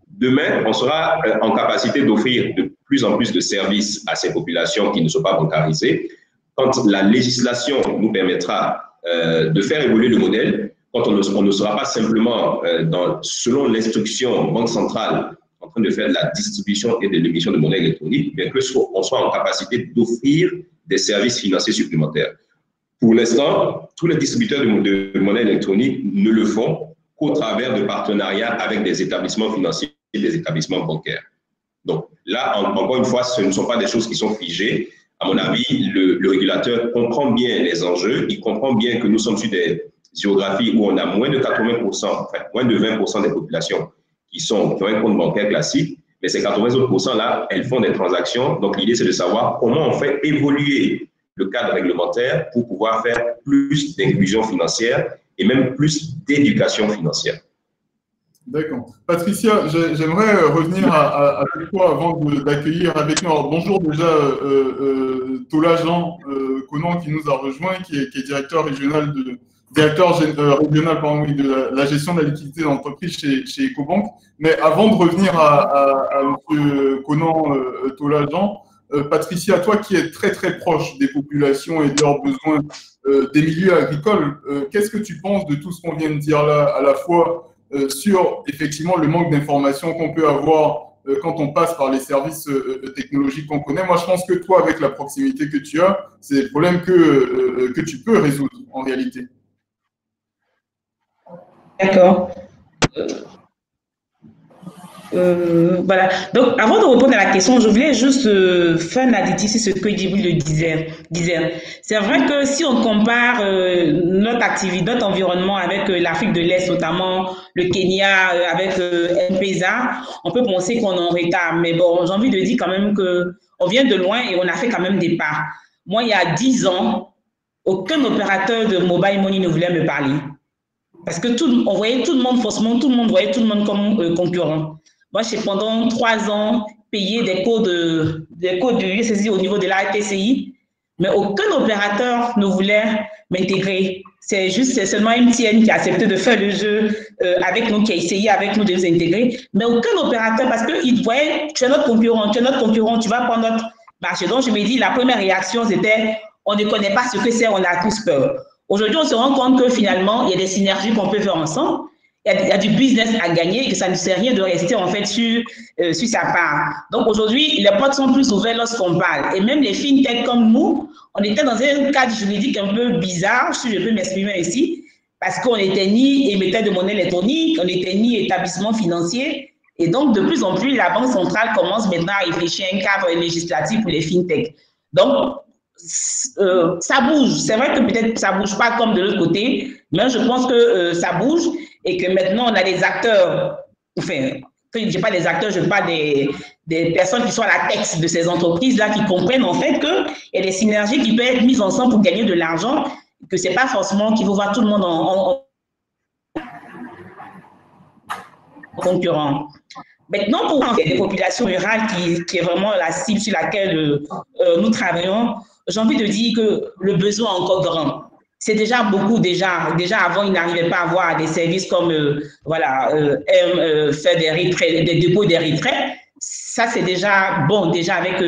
demain, on sera en capacité d'offrir de plus en plus de services à ces populations qui ne sont pas bancarisées. Quand la législation nous permettra de faire évoluer le modèle, quand on ne sera pas simplement selon l'instruction Banque centrale en train de faire de la distribution et de l'émission de monnaie électronique, mais qu'on soit en capacité d'offrir des services financiers supplémentaires. Pour l'instant, tous les distributeurs de monnaie électronique ne le font qu'au travers de partenariats avec des établissements financiers et des établissements bancaires. Donc là, encore une fois, ce ne sont pas des choses qui sont figées. À mon avis, le régulateur comprend bien les enjeux, il comprend bien que nous sommes sur des géographies où on a moins de 80%, enfin moins de 20% des populations qui ont un compte bancaire classique, mais ces 80 autres là, elles font des transactions. Donc l'idée, c'est de savoir comment on fait évoluer le cadre réglementaire pour pouvoir faire plus d'inclusion financière et même plus d'éducation financière. D'accord. Patricia, j'aimerais revenir à toi avant d'accueillir avec nous. Alors, bonjour déjà Tola Jean Conan qui nous a rejoint, qui est directeur régional de la gestion de la liquidité d'entreprise chez Ecobank. Mais avant de revenir à M. Conan Tola Jean, Patricia, toi qui es très très proche des populations et de leurs besoins des milieux agricoles, qu'est-ce que tu penses de tout ce qu'on vient de dire là, à la fois sur effectivement le manque d'informations qu'on peut avoir quand on passe par les services technologiques qu'on connaît? Moi, je pense que toi, avec la proximité que tu as, c'est des problèmes que tu peux résoudre en réalité. D'accord. Voilà. Donc, avant de répondre à la question, je voulais juste faire un additif sur ce que Djibril disait. C'est vrai que si on compare notre activité, notre environnement avec l'Afrique de l'Est, notamment le Kenya, avec M-Pesa, on peut penser qu'on est en retard. Mais bon, j'ai envie de dire quand même qu'on vient de loin et on a fait quand même des pas. Moi, il y a 10 ans, aucun opérateur de mobile money ne voulait me parler. Parce que on voyait tout le monde, forcément, tout le monde voyait tout le monde comme concurrent. Moi, j'ai pendant 3 ans payé des codes du USSD au niveau de la RTCI, mais aucun opérateur ne voulait m'intégrer. C'est seulement MTN qui a accepté de faire le jeu avec nous, qui a essayé avec nous de nous intégrer, mais aucun opérateur, parce qu'ils voyaient, tu es notre concurrent, tu vas prendre notre marché. Donc, je me dis, la première réaction, c'était, on ne connaît pas ce que c'est, on a tous peur. Aujourd'hui, on se rend compte que finalement, il y a des synergies qu'on peut faire ensemble. Il y a du business à gagner et que ça ne sert à rien de rester en fait sur sa part. Donc aujourd'hui, les portes sont plus ouvertes lorsqu'on parle. Et même les fintech comme nous, on était dans un cadre juridique un peu bizarre, si je peux m'exprimer ici, parce qu'on n'était ni émetteur de monnaie électronique, on n'était ni établissement financier. Et donc, de plus en plus, la Banque centrale commence maintenant à réfléchir à un cadre législatif pour les fintech. Donc, ça bouge. C'est vrai que peut-être ça ne bouge pas comme de l'autre côté, mais je pense que ça bouge et que maintenant on a des acteurs, enfin, je ne dis pas des acteurs, je parle des personnes qui sont à la tête de ces entreprises-là qui comprennent en fait qu'il y a des synergies qui peuvent être mises ensemble pour gagner de l'argent, que ce n'est pas forcément qu'il faut voir tout le monde en concurrent. Maintenant, pour les populations rurales qui est vraiment la cible sur laquelle nous travaillons, j'ai envie de dire que le besoin est encore grand. C'est déjà beaucoup, déjà avant, ils n'arrivaient pas à avoir des services comme faire des dépôts des retraits. Ça, c'est déjà bon, déjà avec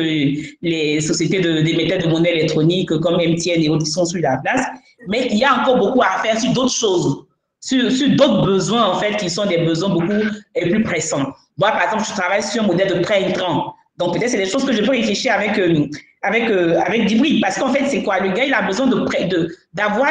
les sociétés d'émetteurs de monnaie électronique comme MTN et autres qui sont sur la place. Mais il y a encore beaucoup à faire sur d'autres choses, sur d'autres besoins, en fait, qui sont des besoins beaucoup plus pressants. Moi, par exemple, je travaille sur un modèle de prêt intrant. Donc, peut-être c'est des choses que je peux réfléchir avec Djibril. Parce qu'en fait, c'est quoi? Le gars, il a besoin d'avoir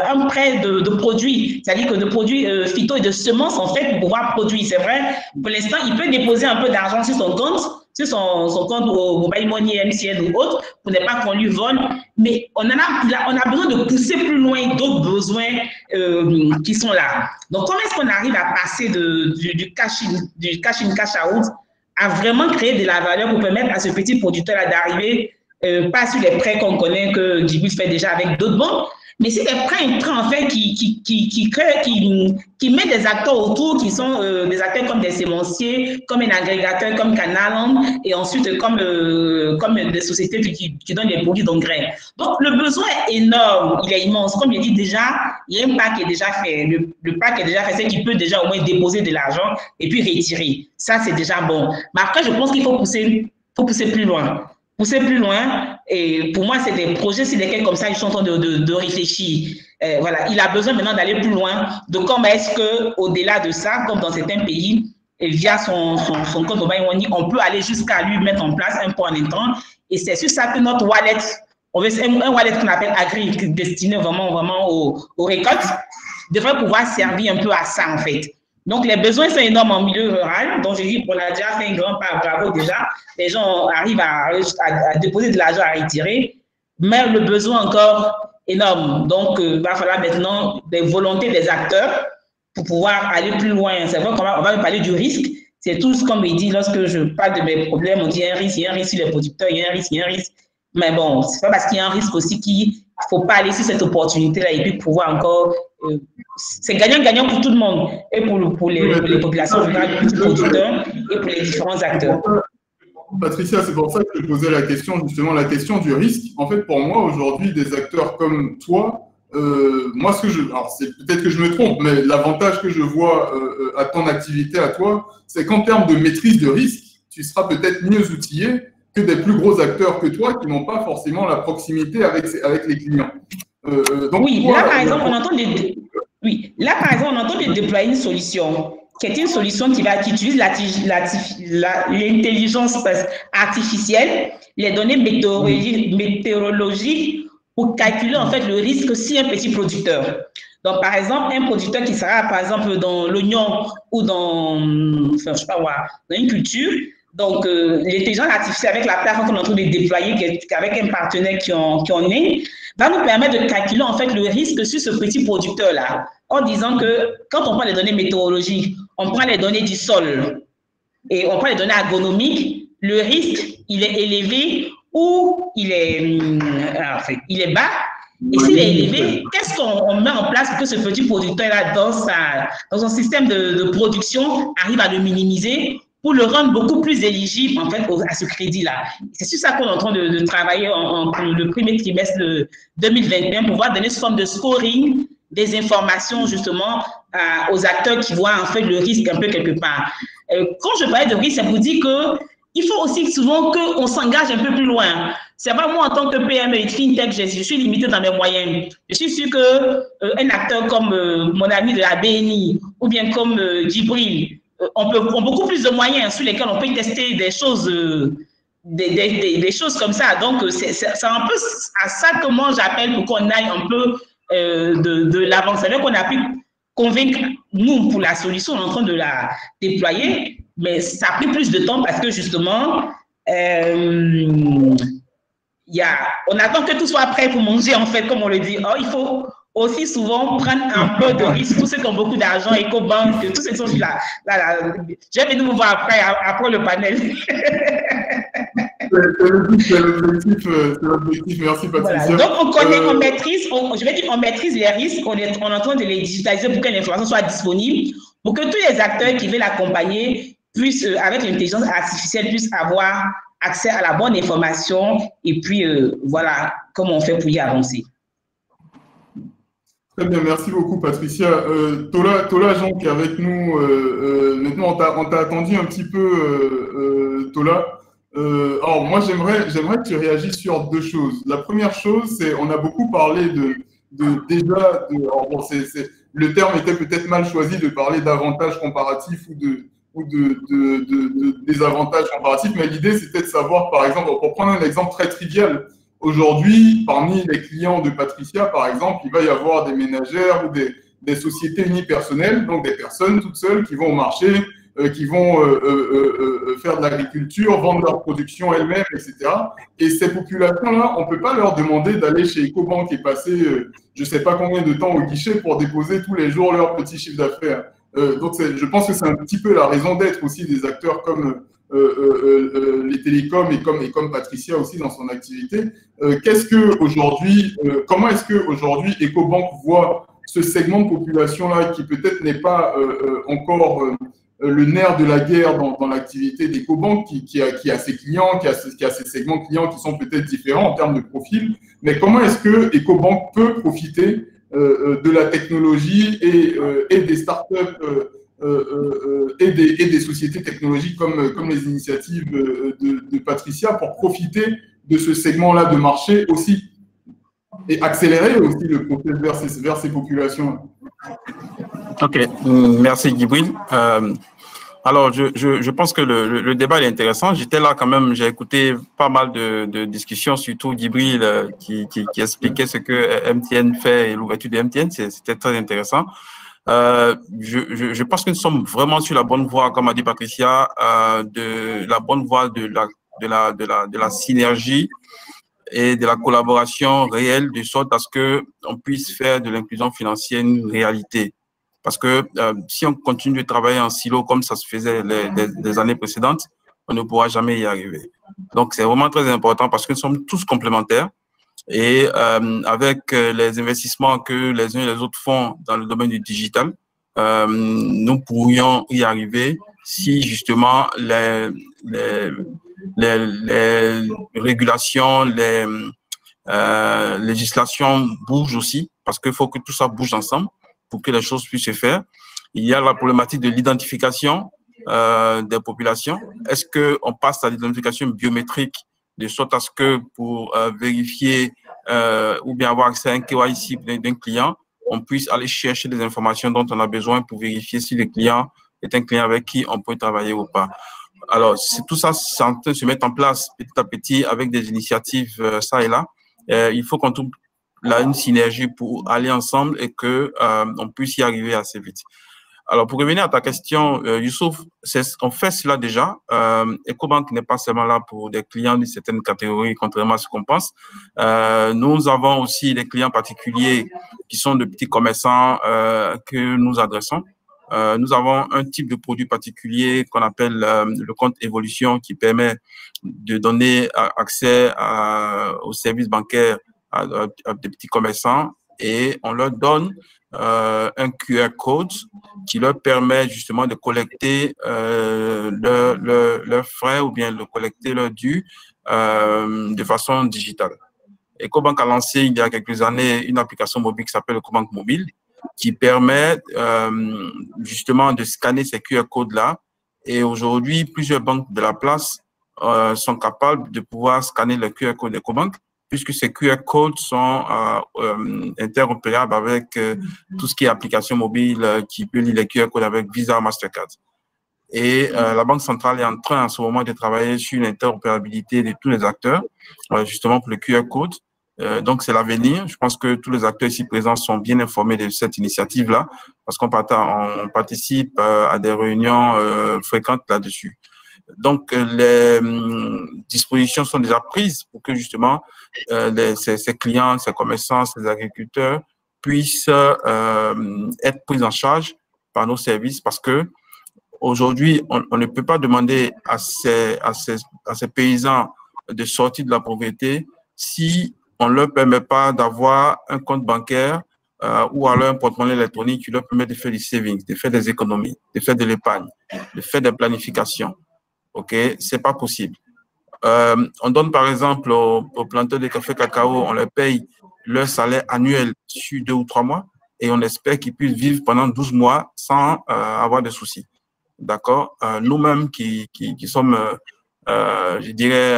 un prêt de produits. C'est-à-dire que de produits phyto et de semences, en fait, pour pouvoir produire. C'est vrai, pour l'instant, il peut déposer un peu d'argent sur son compte, son compte au mobile money, MCN ou autre, pour ne pas qu'on lui vole. Mais on a besoin de pousser plus loin d'autres besoins qui sont là. Donc, comment est-ce qu'on arrive à passer du cash in, cash out à vraiment créer de la valeur pour permettre à ce petit producteur-là d'arriver, pas sur les prêts qu'on connaît que Djibril fait déjà avec d'autres banques, mais c'est des prêts intrants en fait qui mettent des acteurs autour qui sont des acteurs comme des sémenciers, comme un agrégateur, comme Canaland, et ensuite comme des sociétés qui donnent des produits d'engrais. Donc le besoin est énorme, il est immense. Comme je dis déjà, il y a un pas qui est déjà fait. Le pas qui est déjà fait, c'est qu'il peut déjà au moins déposer de l'argent et puis retirer. Ça, c'est déjà bon. Mais après, je pense qu'il faut pousser plus loin. Pousser plus loin, et pour moi, c'est des projets sur lesquels, comme ça, ils sont en train de réfléchir. Voilà, il a besoin maintenant d'aller plus loin, de comment est-ce qu'au-delà de ça, comme dans certains pays, et via son compte mobile money, on peut aller jusqu'à lui mettre en place un point en entrant. Et c'est sur ça que notre wallet, un wallet qu'on appelle Agri, destiné vraiment aux récoltes, devrait pouvoir servir un peu à ça, en fait. Donc, les besoins sont énormes en milieu rural. Donc, je dis, on a déjà fait un grand pas, bravo déjà. Les gens arrivent à déposer de l'argent à retirer, mais le besoin encore énorme. Donc, il va falloir maintenant des volontés des acteurs pour pouvoir aller plus loin. C'est vrai qu'on va parler du risque. C'est tout ce qu'on me dit lorsque je parle de mes problèmes. On dit il y a un risque sur les producteurs, il y a un risque. Mais bon, c'est pas parce qu'il y a un risque aussi qu'il ne faut pas aller sur cette opportunité-là et puis pouvoir encore... c'est gagnant-gagnant pour tout le monde, et pour les populations rurales, les petits producteurs et pour les différents acteurs. Patricia, c'est pour ça que je posais la question, justement, la question du risque. En fait, pour moi, aujourd'hui, des acteurs comme toi, moi, alors c'est peut-être que je me trompe, mais l'avantage que je vois à ton activité, à toi, c'est qu'en termes de maîtrise de risque, tu seras peut-être mieux outillé que des plus gros acteurs que toi qui n'ont pas forcément la proximité avec les clients. Donc, oui, là, par exemple, on entend de déployer une solution qui est une solution qui utilise l'intelligence artificielle, les données météorologiques pour calculer en fait le risque si un petit producteur. Donc, par exemple, un producteur qui sera, par exemple, dans l'oignon ou dans, enfin, je sais pas moi, dans une culture, donc l'intelligence artificielle avec la plateforme qu'on est en train de déployer, avec un partenaire qui en est, va nous permettre de calculer en fait le risque sur ce petit producteur-là, en disant que quand on prend les données météorologiques, on prend les données du sol et on prend les données agronomiques, le risque, il est élevé ou il est bas. Et s'il est élevé, qu'est-ce qu'on met en place pour que ce petit producteur-là, dans son système de production, arrive à le minimiser pour le rendre beaucoup plus éligible en fait, à ce crédit-là? C'est sur ça qu'on est en train de travailler le premier trimestre de 2021 pour pouvoir donner une forme de scoring des informations justement aux acteurs qui voient en fait le risque un peu quelque part. Quand je parlais de risque, ça vous dit que il faut aussi souvent qu'on s'engage un peu plus loin. C'est pas moi en tant que PME et FinTech, je suis limité dans mes moyens. Je suis sûr qu'un acteur comme mon ami de la BNI ou bien comme Djibril ont beaucoup plus de moyens sur lesquels on peut tester des choses, des choses comme ça. Donc, c'est un peu à ça que moi j'appelle pour qu'on aille un peu de l'avant. C'est vrai qu'on a pu convaincre nous pour la solution, on est en train de la déployer. Mais ça a pris plus de temps parce que justement, on attend que tout soit prêt pour manger, en fait, comme on le dit. Or, il faut aussi souvent prendre un peu de risque. Tous ceux qui ont beaucoup d'argent, EcoBank, tous ces choses-là. Je vais venir vous voir après le panel. C'est l'objectif. Merci, Patricia. Voilà. Donc, on maîtrise, on maîtrise les risques, on est en train de les digitaliser pour que l'information soit disponible, pour que tous les acteurs qui veulent l'accompagner puissent, avec l'intelligence artificielle, puissent avoir accès à la bonne information et puis, voilà comment on fait pour y avancer. Très bien, merci beaucoup, Patricia. Tola Jean qui est avec nous, maintenant, on t'a attendu un petit peu, Tola. Alors, moi, j'aimerais que tu réagisses sur deux choses. La première chose, c'est on a beaucoup parlé le terme était peut-être mal choisi de parler d'avantages comparatifs ou de désavantages comparatifs, mais l'idée, c'était de savoir, par exemple, pour prendre un exemple très trivial, aujourd'hui, parmi les clients de Patricia, par exemple, il va y avoir des ménagères ou des sociétés unipersonnelles, donc des personnes toutes seules qui vont au marché, qui vont faire de l'agriculture, vendre leur production elles-mêmes, etc. Et ces populations-là, on ne peut pas leur demander d'aller chez EcoBank et passer je ne sais pas combien de temps au guichet pour déposer tous les jours leur petit chiffre d'affaires. Donc, je pense que c'est un petit peu la raison d'être aussi des acteurs comme les télécoms et comme Patricia aussi dans son activité. Comment est-ce qu'aujourd'hui EcoBank voit ce segment de population-là qui peut-être n'est pas encore le nerf de la guerre dans l'activité d'EcoBank, qui a ses clients, qui a ses segments clients qui sont peut-être différents en termes de profil, mais comment est-ce que EcoBank peut profiter de la technologie et des startups et des sociétés technologiques comme les initiatives de Patricia pour profiter de ce segment-là de marché aussi et accélérer aussi le processus vers ces populations-là. Ok, merci Djibril. Alors, je pense que le débat est intéressant. J'étais là quand même, j'ai écouté pas mal de discussions, surtout Djibril qui expliquait ce que MTN fait et l'ouverture de MTN. C'était très intéressant. Je pense que nous sommes vraiment sur la bonne voie, comme a dit Patricia, de la bonne voie de la synergie et de la collaboration réelle, de sorte à ce qu'on puisse faire de l'inclusion financière une réalité. Parce que si on continue de travailler en silo comme ça se faisait les années précédentes, on ne pourra jamais y arriver. Donc, c'est vraiment très important parce que nous sommes tous complémentaires. Et avec les investissements que les uns et les autres font dans le domaine du digital, nous pourrions y arriver si justement les régulations, les législations bougent aussi, parce qu'il faut que tout ça bouge ensemble pour que les choses puissent se faire. Il y a la problématique de l'identification des populations. Est-ce qu'on passe à l'identification biométrique de sorte à ce que pour vérifier ou bien avoir accès à un KYC d'un client, on puisse aller chercher des informations dont on a besoin pour vérifier si le client est un client avec qui on peut travailler ou pas. Alors, tout ça, c'est en train de se mettre en place petit à petit avec des initiatives ça et là. Il faut qu'on trouve là une synergie pour aller ensemble et que on puisse y arriver assez vite. Alors, pour revenir à ta question, Youssouf, on fait cela déjà. Ecobank n'est pas seulement là pour des clients d'une certaine catégorie, contrairement à ce qu'on pense. Nous avons aussi des clients particuliers qui sont de petits commerçants que nous adressons. Nous avons un type de produit particulier qu'on appelle le compte évolution qui permet de donner accès aux services bancaires à des petits commerçants et on leur donne un QR code qui leur permet justement de collecter leurs frais ou bien de collecter leurs dus de façon digitale. Ecobank a lancé il y a quelques années une application mobile qui s'appelle Ecobank Mobile qui permet justement de scanner ces QR codes-là. Et aujourd'hui, plusieurs banques de la place sont capables de pouvoir scanner le QR code d'Ecobank puisque ces QR codes sont interopérables avec tout ce qui est application mobile qui peut lire les QR codes avec Visa, Mastercard. Et la Banque centrale est en train en ce moment de travailler sur l'interopérabilité de tous les acteurs, justement pour le QR code. Donc, c'est l'avenir. Je pense que tous les acteurs ici présents sont bien informés de cette initiative-là parce qu'on participe à des réunions fréquentes là-dessus. Donc, les dispositions sont déjà prises pour que justement ces clients, ces commerçants, ces agriculteurs puissent être pris en charge par nos services parce que aujourd'hui, on ne peut pas demander à ces paysans de sortir de la pauvreté si on ne leur permet pas d'avoir un compte bancaire ou alors un porte-monnaie électronique qui leur permet de faire du savings, de faire des économies, de faire de l'épargne, de faire des planifications. OK, c'est pas possible. On donne par exemple aux planteurs de café cacao, on leur paye leur salaire annuel sur 2 ou 3 mois et on espère qu'ils puissent vivre pendant 12 mois sans avoir de soucis. D'accord? Nous-mêmes qui sommes, je dirais,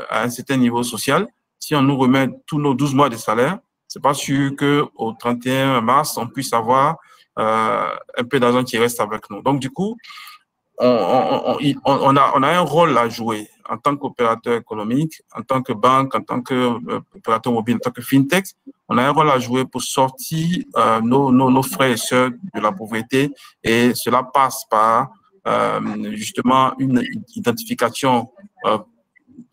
à un certain niveau social, si on nous remet tous nos 12 mois de salaire, c'est pas sûr qu'au 31 mars, on puisse avoir un peu d'argent qui reste avec nous. Donc, du coup, on a un rôle à jouer en tant qu'opérateur économique, en tant que banque, en tant qu'opérateur mobile, en tant que fintech. On a un rôle à jouer pour sortir nos frères et sœurs de la pauvreté et cela passe par justement une identification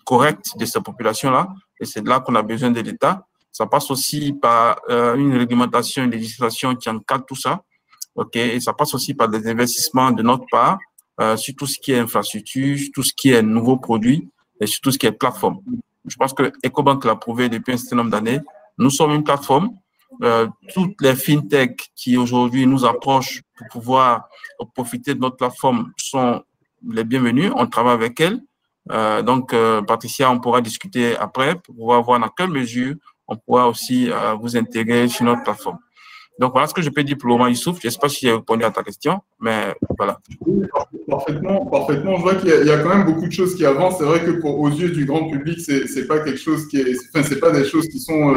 correcte de ces populations-là et c'est là qu'on a besoin de l'État. Ça passe aussi par une réglementation, une législation qui encadre tout ça. OK, et ça passe aussi par des investissements de notre part sur tout ce qui est infrastructure, sur tout ce qui est nouveaux produits et sur tout ce qui est plateforme. Je pense que Ecobank l'a prouvé depuis un certain nombre d'années. Nous sommes une plateforme. Toutes les fintechs qui aujourd'hui nous approchent pour pouvoir profiter de notre plateforme sont les bienvenus. On travaille avec elles. Donc, Patricia, on pourra discuter après pour pouvoir voir dans quelle mesure on pourra aussi vous intégrer sur notre plateforme. Donc, voilà ce que je peux dire pour le moment, Youssouf. Je ne sais pas si j'ai répondu à ta question, mais voilà. Oui, parfaitement. Je vois qu'il y a quand même beaucoup de choses qui avancent. C'est vrai que aux yeux du grand public, c'est pas quelque chose qui est, enfin, c'est pas des choses qui sont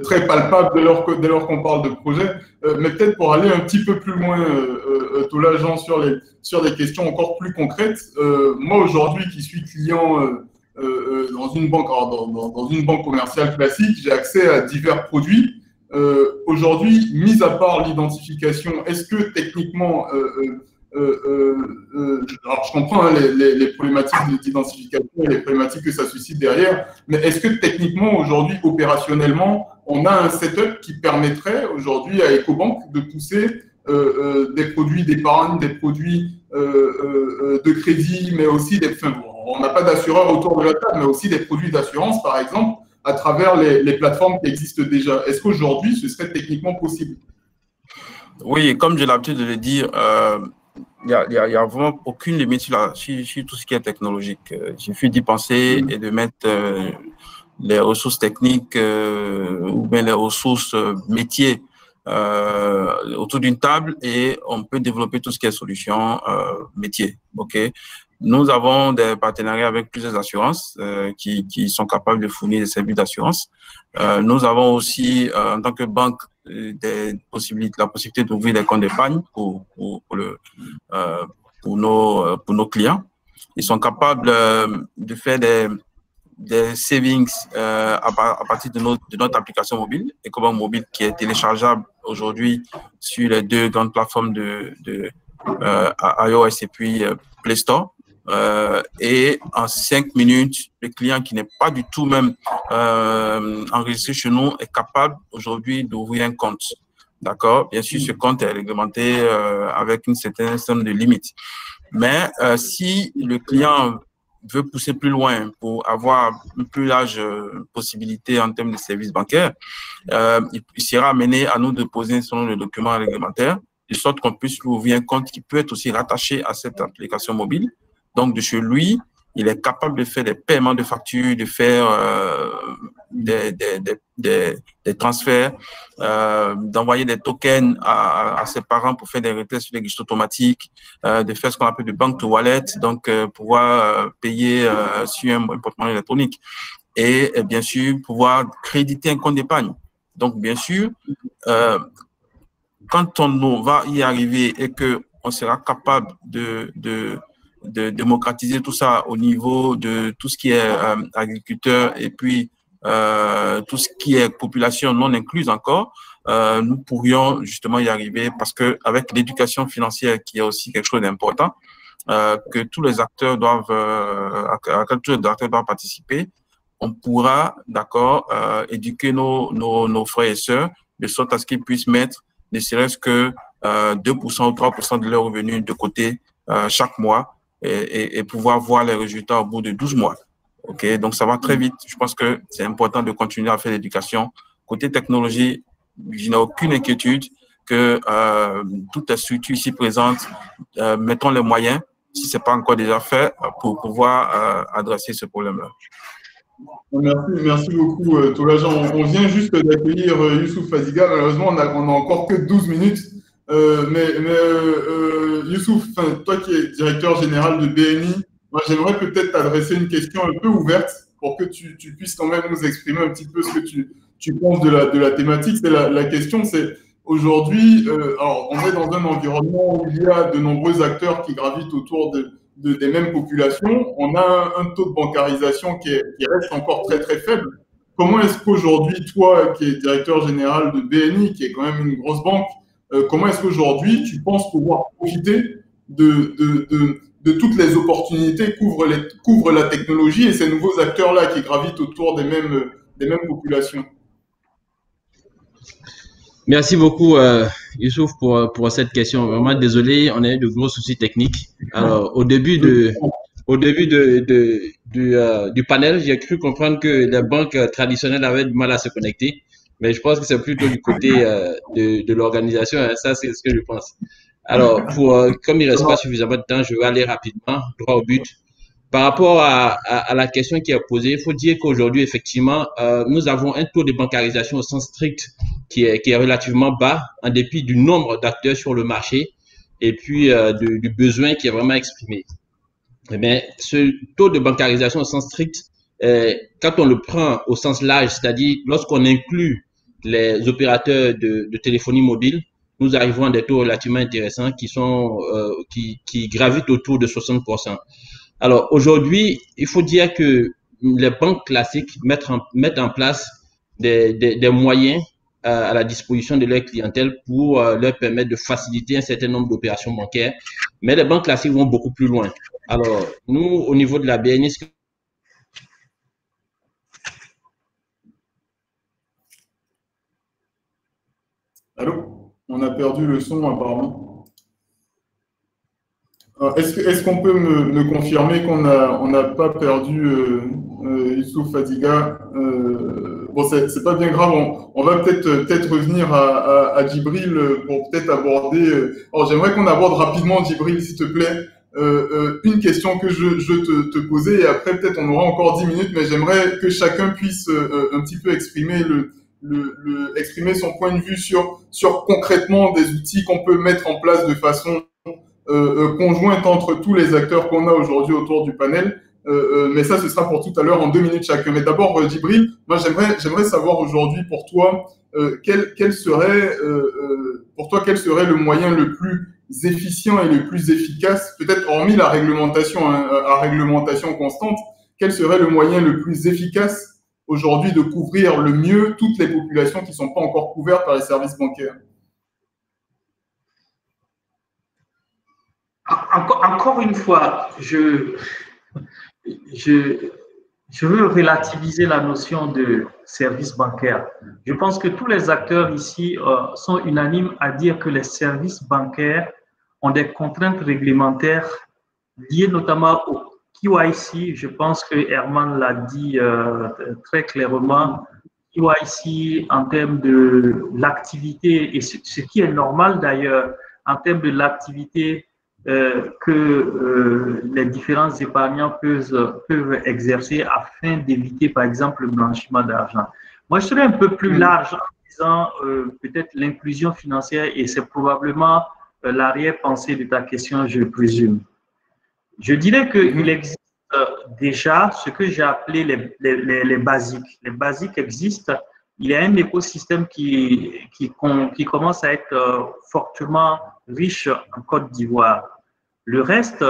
très palpables dès lors qu'on parle de projet. Mais peut-être pour aller un petit peu plus loin, tout l'agent sur des questions encore plus concrètes. Moi, aujourd'hui, qui suis client dans une banque, dans une banque commerciale classique, j'ai accès à divers produits. Aujourd'hui, mis à part l'identification, est-ce que techniquement, alors je comprends hein, les problématiques d'identification et les problématiques que ça suscite derrière, mais est-ce que techniquement, aujourd'hui, opérationnellement, on a un setup qui permettrait aujourd'hui à Ecobank de pousser des produits d'épargne, des produits de crédit, mais aussi on n'a pas d'assureur autour de la table, mais aussi des produits d'assurance, par exemple, à travers les plateformes qui existent déjà. Est-ce qu'aujourd'hui, ce serait techniquement possible? Oui, comme j'ai l'habitude de le dire, il n'y a vraiment aucune limite sur tout ce qui est technologique. Il suffit d'y penser et de mettre les ressources techniques ou bien les ressources métiers autour d'une table et on peut développer tout ce qui est solution métier. OK? Nous avons des partenariats avec plusieurs assurances qui sont capables de fournir des services d'assurance. Nous avons aussi, en tant que banque, la possibilité d'ouvrir des comptes d'épargne pour nos clients. Ils sont capables de faire des savings à partir de notre application mobile, EcoBank Mobile, qui est téléchargeable aujourd'hui sur les deux grandes plateformes de iOS et puis Play Store. Et en 5 minutes, le client qui n'est pas du tout même enregistré chez nous est capable aujourd'hui d'ouvrir un compte. D'accord? Bien sûr, ce compte est réglementé avec une certaine somme de limites. Mais si le client veut pousser plus loin pour avoir une plus large possibilité en termes de services bancaires, il sera amené à nous déposer selon le document réglementaire, de sorte qu'on puisse lui ouvrir un compte qui peut être aussi rattaché à cette application mobile. Donc, de chez lui, il est capable de faire des paiements de factures, de faire des transferts, d'envoyer des tokens à ses parents pour faire des retraits sur les guichets automatiques, de faire ce qu'on appelle du bank to wallet, donc pouvoir payer sur un porte-monnaie électronique. Et bien sûr, pouvoir créditer un compte d'épargne. Donc, bien sûr, quand on va y arriver et qu'on sera capable de démocratiser tout ça au niveau de tout ce qui est agriculteur et puis tout ce qui est population non incluse encore, nous pourrions justement y arriver parce que avec l'éducation financière qui est aussi quelque chose d'important, que tous les acteurs doivent, participer, on pourra, d'accord, éduquer nos frères et sœurs de sorte à ce qu'ils puissent mettre ne serait-ce que 2% ou 3% de leurs revenus de côté chaque mois et pouvoir voir les résultats au bout de 12 mois. OK, donc ça va très vite. Je pense que c'est important de continuer à faire l'éducation. Côté technologie, je n'ai aucune inquiétude que toutes les structures ici présentes mettons les moyens, si ce n'est pas encore déjà fait, pour pouvoir adresser ce problème-là. Merci beaucoup, Tolaja. On vient juste d'accueillir Youssouf Faziga. Malheureusement, on n'a encore que 12 minutes. Youssouf, toi qui es directeur général de BNI, moi j'aimerais peut-être t'adresser une question un peu ouverte pour que tu puisses quand même nous exprimer un petit peu ce que tu penses de la thématique. La question, c'est aujourd'hui, alors on est dans un environnement où il y a de nombreux acteurs qui gravitent autour des mêmes populations. On a un taux de bancarisation qui reste encore très très faible. Comment est-ce qu'aujourd'hui, toi qui es directeur général de BNI, qui est quand même une grosse banque, comment est-ce qu'aujourd'hui tu penses pouvoir profiter de toutes les opportunités qu'ouvre la technologie et ces nouveaux acteurs-là qui gravitent autour des mêmes populations? Merci beaucoup, Youssouf, pour cette question. Vraiment désolé, on a eu de gros soucis techniques. Alors, au début du panel, j'ai cru comprendre que les banques traditionnelles avaient du mal à se connecter, mais je pense que c'est plutôt du côté de l'organisation. Hein. Ça, c'est ce que je pense. Alors, comme il ne reste pas suffisamment de temps, je vais aller rapidement, droit au but. Par rapport à la question qui est posée, il faut dire qu'aujourd'hui, effectivement, nous avons un taux de bancarisation au sens strict qui est relativement bas, en dépit du nombre d'acteurs sur le marché et puis du besoin qui est vraiment exprimé. Eh bien, ce taux de bancarisation au sens strict, quand on le prend au sens large, c'est-à-dire lorsqu'on inclut les opérateurs de téléphonie mobile, nous arrivons à des taux relativement intéressants qui gravitent autour de 60%. Alors aujourd'hui, il faut dire que les banques classiques mettent en place des moyens à la disposition de leur clientèle pour leur permettre de faciliter un certain nombre d'opérations bancaires. Mais les banques classiques vont beaucoup plus loin. Alors, nous, au niveau de la BNI, Allô? On a perdu le son apparemment. Est-ce qu'on peut me confirmer qu'on n'a pas perdu Youssouf Faziga? Bon, c'est pas bien grave. On va peut-être revenir à Djibril pour peut-être aborder. Alors, j'aimerais qu'on aborde rapidement, Djibril, s'il te plaît, une question que je te posais et après peut-être on aura encore 10 minutes, mais j'aimerais que chacun puisse un petit peu exprimer exprimer son point de vue sur concrètement des outils qu'on peut mettre en place de façon conjointe entre tous les acteurs qu'on a aujourd'hui autour du panel. Mais ça, ce sera pour tout à l'heure en 2 minutes chacun. Mais d'abord, Djibril, moi, j'aimerais savoir aujourd'hui pour toi, quel serait le moyen le plus efficient et le plus efficace, peut-être hormis la réglementation, à réglementation constante, quel serait le moyen le plus efficace aujourd'hui de couvrir le mieux toutes les populations qui ne sont pas encore couvertes par les services bancaires? Encore une fois, je veux relativiser la notion de service bancaire. Je pense que tous les acteurs ici sont unanimes à dire que les services bancaires ont des contraintes réglementaires liées notamment au KYC. Je pense que Herman l'a dit très clairement. KYC en termes de l'activité, et ce qui est normal d'ailleurs, en termes de l'activité que les différents épargnants peuvent exercer afin d'éviter, par exemple, le blanchiment d'argent. Moi, je serais un peu plus large en disant peut-être l'inclusion financière, et c'est probablement l'arrière-pensée de ta question, je présume. Je dirais qu'il existe déjà ce que j'ai appelé les basiques. Les basiques existent. Il y a un écosystème qui commence à être fortement riche en Côte d'Ivoire. Le reste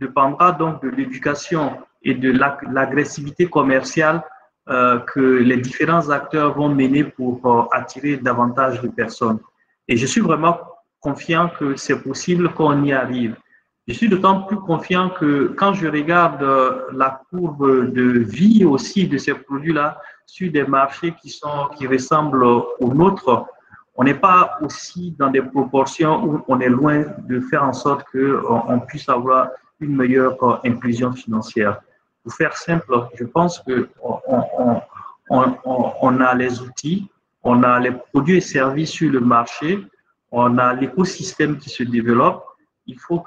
dépendra donc de l'éducation et de l'agressivité commerciale que les différents acteurs vont mener pour attirer davantage de personnes. Et je suis vraiment confiant que c'est possible qu'on y arrive. Je suis d'autant plus confiant que quand je regarde la courbe de vie aussi de ces produits-là sur des marchés qui ressemblent aux nôtres, on n'est pas aussi dans des proportions où on est loin de faire en sorte qu'on puisse avoir une meilleure inclusion financière. Pour faire simple, je pense qu'on a les outils, on a les produits et services sur le marché, on a l'écosystème qui se développe. Il faut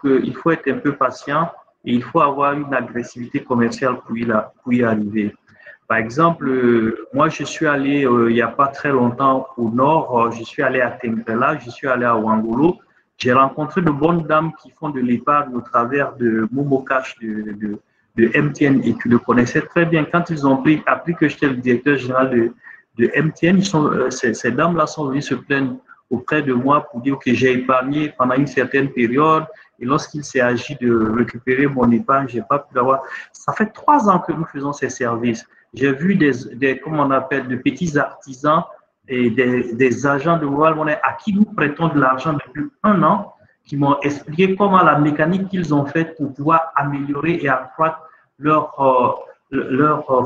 être un peu patient et il faut avoir une agressivité commerciale pour y arriver. Par exemple, moi, je suis allé il n'y a pas très longtemps au nord, je suis allé à Tengrela, je suis allé à Ouangolo. J'ai rencontré de bonnes dames qui font de l'épargne au travers de Momo Cash de MTN, et qui le connaissaient très bien. Quand ils ont appris que j'étais le directeur général de MTN, ces dames-là sont venues se plaindre auprès de moi pour dire que j'ai épargné pendant une certaine période, et lorsqu'il s'est agi de récupérer mon épargne, je n'ai pas pu l'avoir. Ça fait 3 ans que nous faisons ces services. J'ai vu comment on appelle, de petits artisans et des agents de Mobile Money à qui nous prêtons de l'argent depuis 1 an, qui m'ont expliqué comment la mécanique qu'ils ont faite pour pouvoir améliorer et accroître leur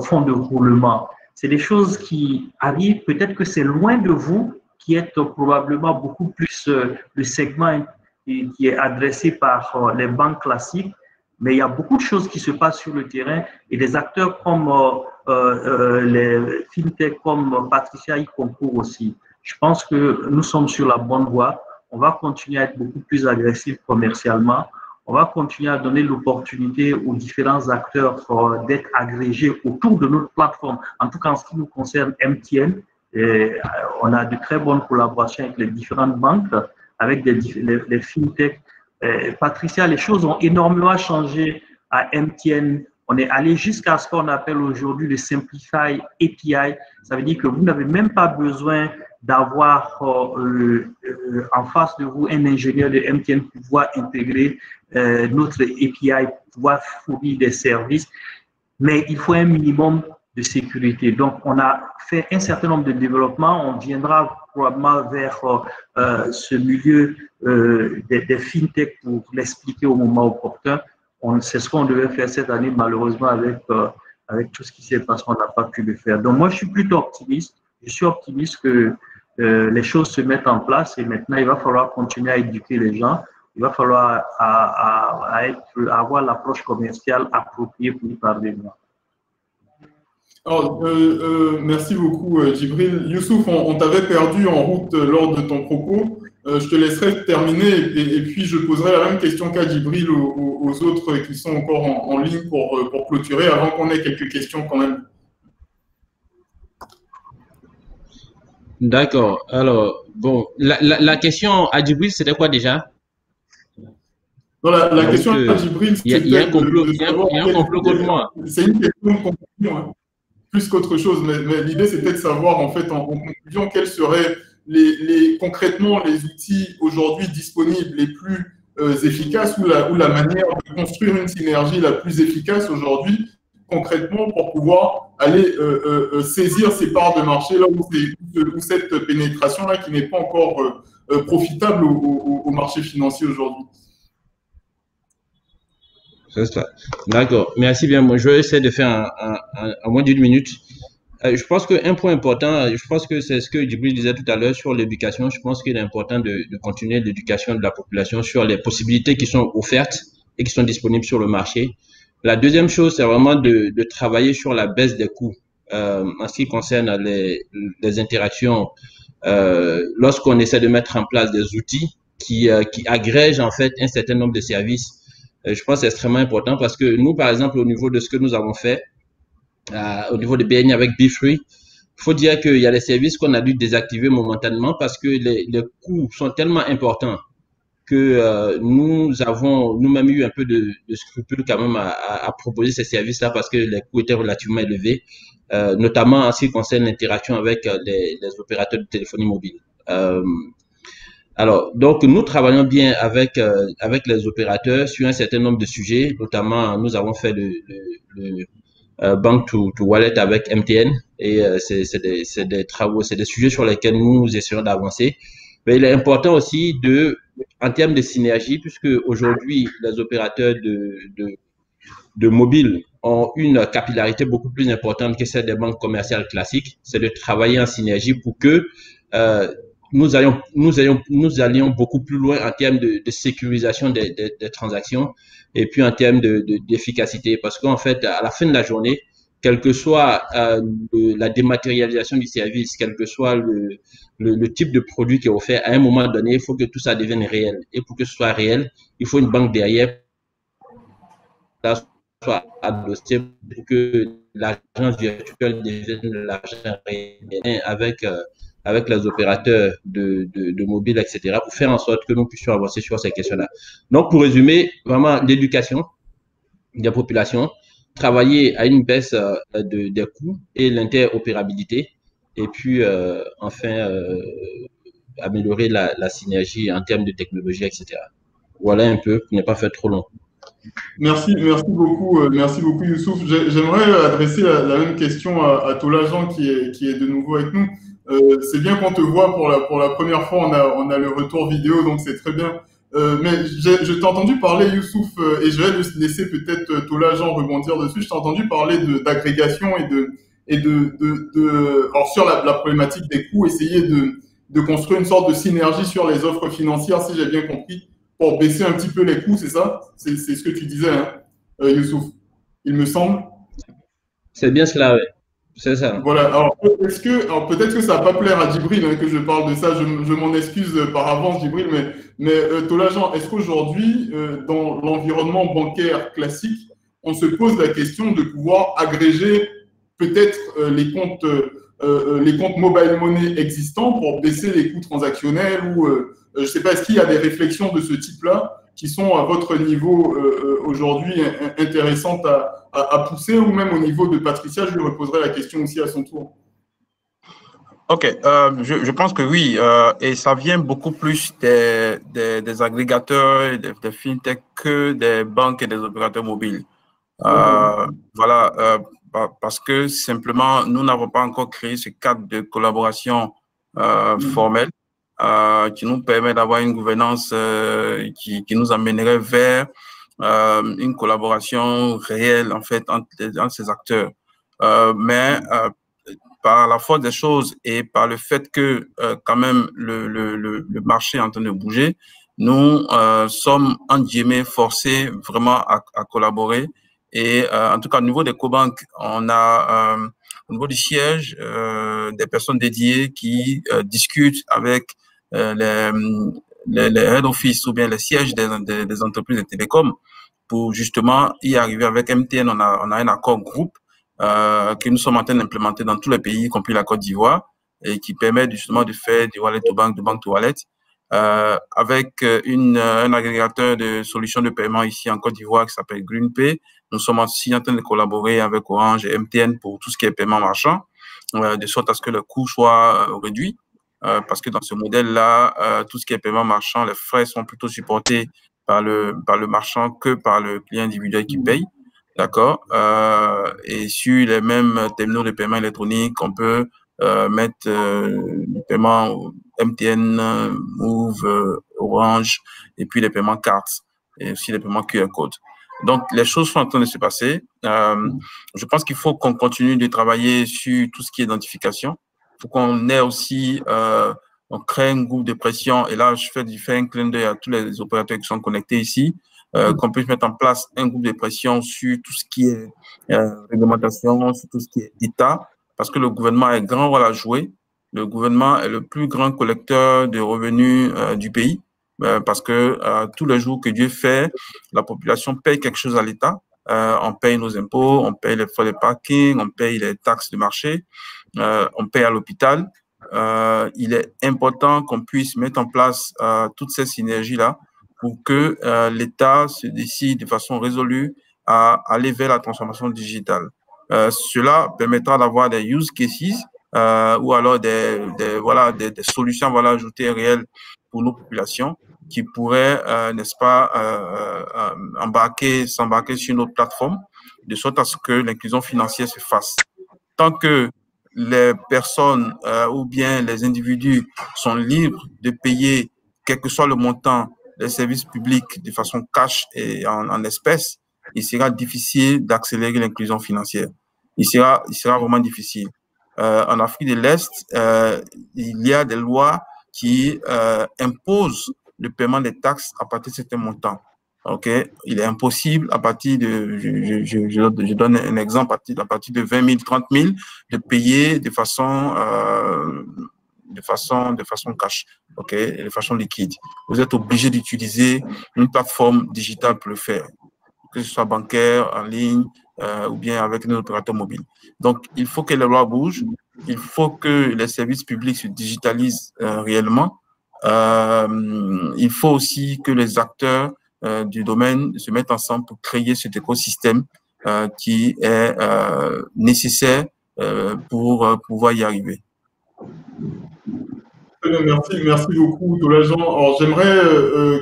fonds de roulement. C'est des choses qui arrivent, peut-être que c'est loin de vous, qui êtes probablement beaucoup plus le segment qui est adressé par les banques classiques, mais il y a beaucoup de choses qui se passent sur le terrain, et des acteurs comme les fintech comme Patricia y concourent aussi. Je pense que nous sommes sur la bonne voie. On va continuer à être beaucoup plus agressif commercialement. On va continuer à donner l'opportunité aux différents acteurs d'être agrégés autour de notre plateforme. En tout cas, en ce qui nous concerne, MTN, on a de très bonnes collaborations avec les différentes banques, avec les fintech. Patricia, les choses ont énormément changé à MTN. On est allé jusqu'à ce qu'on appelle aujourd'hui le Simplify API. Ça veut dire que vous n'avez même pas besoin d'avoir en face de vous un ingénieur de MTN pour pouvoir intégrer notre API, pour pouvoir fournir des services. Mais il faut un minimum de sécurité. Donc, on a fait un certain nombre de développements. On viendra probablement vers ce milieu des fintech pour l'expliquer au moment opportun. C'est ce qu'on devait faire cette année, malheureusement, avec tout ce qui s'est passé, on n'a pas pu le faire. Donc, moi, je suis plutôt optimiste. Je suis optimiste que les choses se mettent en place, et maintenant, il va falloir continuer à éduquer les gens. Il va falloir avoir l'approche commerciale appropriée pour y parvenir. Alors, merci beaucoup, Djibril. Youssouf, on t'avait perdu en route lors de ton propos. Je te laisserai terminer, et puis je poserai la même question qu'à Djibril aux autres qui sont encore en ligne pour clôturer, avant qu'on ait quelques questions quand même. D'accord. Alors, bon, la question à Djibril, c'était quoi déjà? Non, la question à Djibril, c'était il y a un complot contre moi. C'est une question de conclusion, plus qu'autre chose, mais l'idée, c'était de savoir, en fait, en conclusion, quels seraient concrètement les outils aujourd'hui disponibles les plus efficaces, ou la manière de construire une synergie la plus efficace aujourd'hui concrètement pour pouvoir aller saisir ces parts de marché là où cette pénétration-là qui n'est pas encore profitable au marché financier aujourd'hui. C'est ça. D'accord. Merci bien. Moi, je vais essayer de faire en moins d'une minute. Je pense qu'un point important, je pense que c'est ce que Djibril disait tout à l'heure sur l'éducation. Je pense qu'il est important de continuer l'éducation de la population sur les possibilités qui sont offertes et qui sont disponibles sur le marché. La deuxième chose, c'est vraiment de travailler sur la baisse des coûts en ce qui concerne les interactions. Lorsqu'on essaie de mettre en place des outils qui agrègent en fait un certain nombre de services, je pense que c'est extrêmement important parce que nous, par exemple, au niveau de ce que nous avons fait, au niveau de BNI avec BeFree, il faut dire qu'il y a des services qu'on a dû désactiver momentanément parce que les coûts sont tellement importants que nous avons nous-mêmes eu un peu de scrupule quand même à proposer ces services-là parce que les coûts étaient relativement élevés, notamment en ce qui concerne l'interaction avec les opérateurs de téléphonie mobile. Alors, donc, nous travaillons bien avec les opérateurs sur un certain nombre de sujets, notamment nous avons fait le bank to wallet avec MTN et c'est des travaux, c'est des sujets sur lesquels nous essayons d'avancer. Mais il est important aussi en termes de synergie, puisque aujourd'hui les opérateurs de mobile ont une capillarité beaucoup plus importante que celle des banques commerciales classiques. C'est de travailler en synergie pour que nous allions beaucoup plus loin en termes de sécurisation des transactions et puis en termes d'efficacité. Parce qu'en fait, à la fin de la journée, quelle que soit la dématérialisation du service, quel que soit le type de produit qui est offert, à un moment donné, il faut que tout ça devienne réel. Et pour que ce soit réel, il faut une banque derrière soit adossée pour que l'argent virtuel devienne de l'argent réel avec les opérateurs de mobile, etc., pour faire en sorte que nous puissions avancer sur ces questions-là. Donc, pour résumer, vraiment, l'éducation des populations, travailler à une baisse des coûts et l'interopérabilité, et puis, enfin, améliorer la synergie en termes de technologie, etc. Voilà un peu, pour ne pas faire trop long. Merci beaucoup Youssouf. J'aimerais adresser la même question à Tolajan qui est de nouveau avec nous. C'est bien qu'on te voit pour la première fois, on a le retour vidéo, donc c'est très bien. Mais je t'ai entendu parler, Youssouf, et je vais laisser peut-être Tolajan rebondir dessus. Je t'ai entendu parler d'agrégation alors sur la problématique des coûts, essayer de construire une sorte de synergie sur les offres financières, si j'ai bien compris, pour baisser un petit peu les coûts, c'est ça? C'est ce que tu disais, hein, Youssouf, il me semble. C'est bien cela, oui. C'est ça. Voilà. Alors, peut-être que ça va pas plaire à Djibril hein, que je parle de ça. Je m'en excuse par avance, Djibril, mais Tolajan, est-ce qu'aujourd'hui, dans l'environnement bancaire classique, on se pose la question de pouvoir agréger peut-être les comptes mobile money existants pour baisser les coûts transactionnels ou je ne sais pas, est-ce qu'il y a des réflexions de ce type-là qui sont à votre niveau aujourd'hui intéressantes à pousser ou même au niveau de Patricia, je lui reposerai la question aussi à son tour. Ok, je pense que oui, et ça vient beaucoup plus des agrégateurs, des fintech que des banques et des opérateurs mobiles. Voilà, parce que simplement, nous n'avons pas encore créé ce cadre de collaboration formel qui nous permet d'avoir une gouvernance qui nous amènerait vers une collaboration réelle en fait entre ces acteurs. Mais par la force des choses et par le fait que quand même le marché est en train de bouger, nous sommes en guillemets forcés vraiment à collaborer. Et en tout cas, au niveau des cobanques, on a au niveau du siège des personnes dédiées qui discutent avec les head office ou bien les sièges des entreprises de télécom pour justement y arriver. Avec MTN, on a un accord groupe que nous sommes en train d'implémenter dans tous les pays, y compris la Côte d'Ivoire, et qui permet justement de faire du wallet to bank, de bank to wallet, avec un agrégateur de solutions de paiement ici en Côte d'Ivoire qui s'appelle GreenPay. Nous sommes aussi en train de collaborer avec Orange et MTN pour tout ce qui est paiement marchand, de sorte à ce que le coût soit réduit. Parce que dans ce modèle-là, tout ce qui est paiement marchand, les frais sont plutôt supportés par le marchand que par le client individuel qui paye. D'accord. Et sur les mêmes terminaux de paiement électronique, on peut mettre le paiement MTN, Move, Orange, et puis les paiements cartes, et aussi les paiements QR code. Donc, les choses sont en train de se passer. Je pense qu'il faut qu'on continue de travailler sur tout ce qui est identification. Il faut qu'on ait aussi, on crée un groupe de pression. Et là, je fais un clin d'œil à tous les opérateurs qui sont connectés ici, qu'on puisse mettre en place un groupe de pression sur tout ce qui est réglementation, sur tout ce qui est État, parce que le gouvernement a un grand rôle à jouer. Le gouvernement est le plus grand collecteur de revenus du pays. Parce que tous les jours que Dieu fait, la population paye quelque chose à l'État. On paye nos impôts, on paye les frais de parking, on paye les taxes de marché, on paye à l'hôpital. Il est important qu'on puisse mettre en place toutes ces synergies-là pour que l'État se décide de façon résolue à aller vers la transformation digitale. Cela permettra d'avoir des use cases ou alors des solutions à valeur ajoutée réelles pour nos populations qui pourraient, n'est-ce pas, s'embarquer sur notre plateforme, de sorte à ce que l'inclusion financière se fasse. Tant que les personnes ou bien les individus sont libres de payer, quel que soit le montant, des services publics de façon cash et en espèces, il sera difficile d'accélérer l'inclusion financière. Il sera vraiment difficile. En Afrique de l'Est, il y a des lois qui imposent le paiement des taxes à partir de certains montants. Ok, il est impossible à partir de, je donne un exemple, à partir de 20 000, 30 000, de payer de façon cash, ok, de façon liquide. Vous êtes obligé d'utiliser une plateforme digitale pour le faire, que ce soit bancaire, en ligne, ou bien avec un opérateur mobile. Donc, il faut que les lois bougent, il faut que les services publics se digitalisent réellement. Il faut aussi que les acteurs du domaine se mettent ensemble pour créer cet écosystème qui est nécessaire pour pouvoir y arriver. Merci beaucoup, Tolajan. Alors, j'aimerais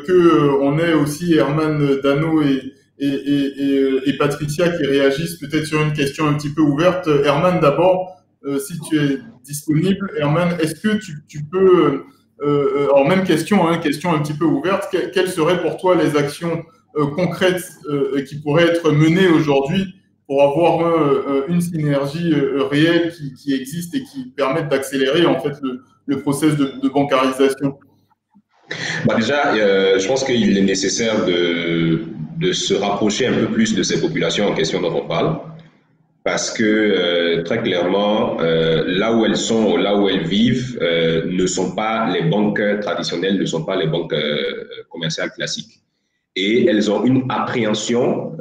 qu'on ait aussi Herman Dano et Patricia qui réagissent peut-être sur une question un petit peu ouverte. Herman, d'abord, si tu es disponible, Herman, est-ce que tu peux, alors même question, hein, question un petit peu ouverte, quelles seraient pour toi les actions concrètes qui pourraient être menées aujourd'hui pour avoir une synergie réelle qui existe et qui permette d'accélérer en fait le process de bancarisation? Déjà, je pense qu'il est nécessaire de se rapprocher un peu plus de ces populations en question dont on parle, parce que très clairement, là où elles sont, là où elles vivent, ne sont pas les banques traditionnelles, ne sont pas les banques commerciales classiques. Et elles ont une appréhension,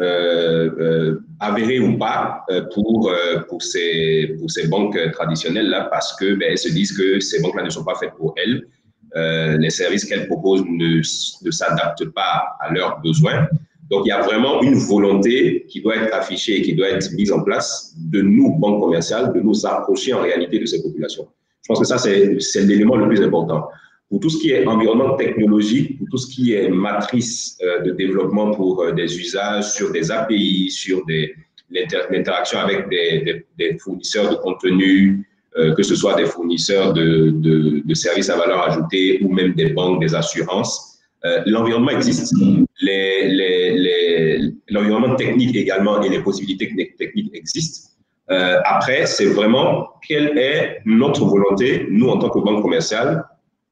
avérée ou pas, pour ces banques traditionnelles-là, parce que elles se disent que ces banques-là ne sont pas faites pour elles. Les services qu'elles proposent ne s'adaptent pas à leurs besoins. Donc, il y a vraiment une volonté qui doit être affichée et qui doit être mise en place de nous, banques commerciales, de nous approcher en réalité de ces populations. Je pense que ça, c'est l'élément le plus important. Pour tout ce qui est environnement technologique, pour tout ce qui est matrice de développement pour des usages sur des API, sur l'interaction avec des fournisseurs de contenu, que ce soit des fournisseurs de services à valeur ajoutée ou même des banques, des assurances. L'environnement existe, l'environnement technique également et les possibilités techniques existent. Après, c'est vraiment quelle est notre volonté, nous en tant que banque commerciale,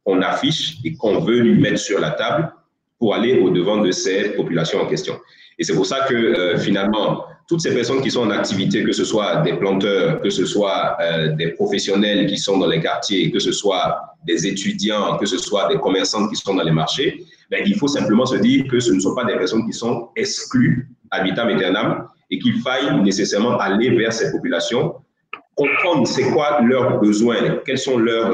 qu'on affiche et qu'on veut lui mettre sur la table pour aller au-devant de ces populations en question. Et c'est pour ça que finalement, toutes ces personnes qui sont en activité, que ce soit des planteurs, que ce soit des professionnels qui sont dans les quartiers, que ce soit des étudiants, que ce soit des commerçants qui sont dans les marchés, il faut simplement se dire que ce ne sont pas des personnes qui sont exclues ad vitam aeternam et qu'il faille nécessairement aller vers ces populations, comprendre c'est quoi leurs besoins, quelles sont leurs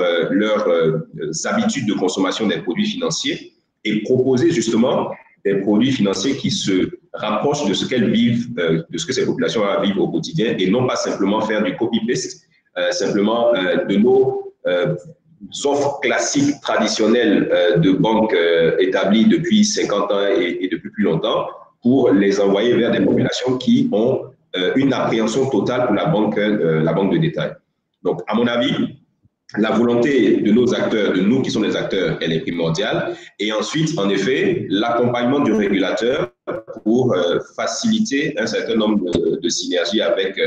habitudes de consommation des produits financiers et proposer justement des produits financiers qui se rapprochent de ce qu'elles vivent, de ce que ces populations vivent au quotidien et non pas simplement faire du copy-paste, simplement de nos offres classiques traditionnelles de banques établies depuis 50 ans et depuis plus longtemps, pour les envoyer vers des populations qui ont une appréhension totale pour la banque de détail. Donc, à mon avis, la volonté de nos acteurs, de nous qui sommes les acteurs, elle est primordiale. Et ensuite, en effet, l'accompagnement du régulateur pour faciliter un certain nombre de synergies avec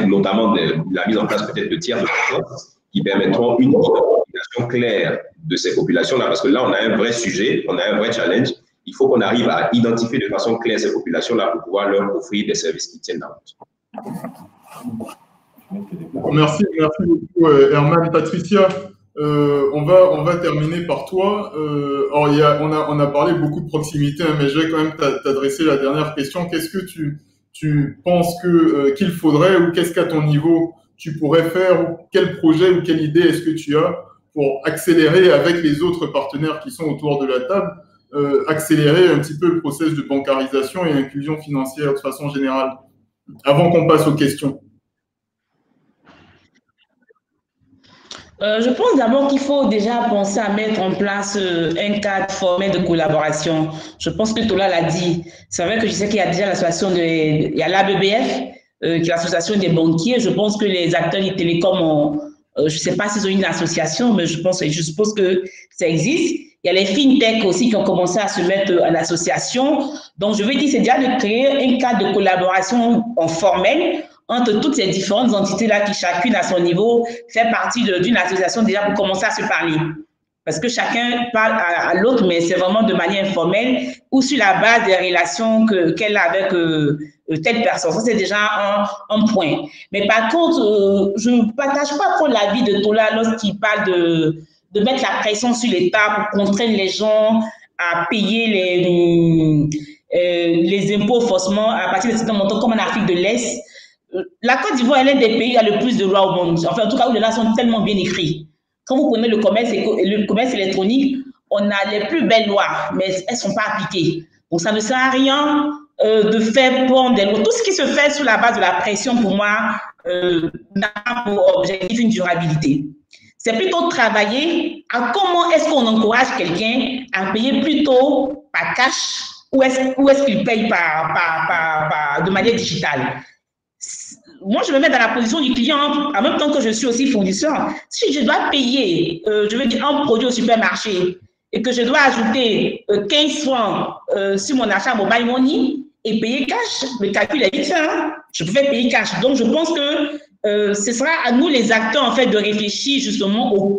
notamment la mise en place peut-être de tiers de confiance qui permettront une identification claire de ces populations-là. Parce que là, on a un vrai sujet, on a un vrai challenge. Il faut qu'on arrive à identifier de façon claire ces populations-là pour pouvoir leur offrir des services qui tiennent la route. Merci beaucoup, Herman. Patricia, on va terminer par toi. Alors, on a parlé beaucoup de proximité, hein, mais je vais quand même t'adresser la dernière question. Qu'est-ce que tu penses qu'il faudrait, ou qu'est-ce qu'à ton niveau tu pourrais faire, ou quel projet ou quelle idée est-ce que tu as pour accélérer avec les autres partenaires qui sont autour de la table, accélérer un petit peu le processus de bancarisation et inclusion financière de façon générale, avant qu'on passe aux questions? Je pense d'abord qu'il faut déjà penser à mettre en place un cadre formel de collaboration. Je pense que Tola l'a dit. C'est vrai que je sais qu'il y a déjà l'association il y a l'ABBF, qui est l'association des banquiers. Je pense que les acteurs des télécoms ont, je ne sais pas s'ils ont une association, mais je suppose que ça existe. Il y a les fintech aussi qui ont commencé à se mettre en association. Donc, je veux dire, c'est déjà de créer un cadre de collaboration en formel entre toutes ces différentes entités-là qui, chacune à son niveau, fait partie d'une association déjà pour commencer à se parler. Parce que chacun parle à l'autre, mais c'est vraiment de manière informelle ou sur la base des relations qu'elle a avec telle personne. Ça, c'est déjà un point. Mais par contre, je ne partage pas trop l'avis de Tola lorsqu'il parle de mettre la pression sur l'État pour contraindre les gens à payer les impôts forcément à partir de certains montants, comme en Afrique de l'Est. La Côte d'Ivoire est l'un des pays qui a le plus de lois au monde. Enfin, en tout cas, où les lois sont tellement bien écrites. Quand vous prenez le commerce électronique, on a les plus belles lois, mais elles ne sont pas appliquées. Donc, ça ne sert à rien de faire prendre des lois. Tout ce qui se fait sous la base de la pression, pour moi, n'a pas pour objectif une durabilité. C'est plutôt travailler à comment est-ce qu'on encourage quelqu'un à payer plutôt par cash ou est-ce qu'il paye de manière digitale. Moi, je me mets dans la position du client en même temps que je suis aussi fournisseur. Si je dois payer, je veux dire, un produit au supermarché et que je dois ajouter 15 francs sur mon achat mobile money et payer cash, le calcul est vite fait. Hein? Je pouvais payer cash. Donc, je pense que ce sera à nous, les acteurs, en fait, de réfléchir justement au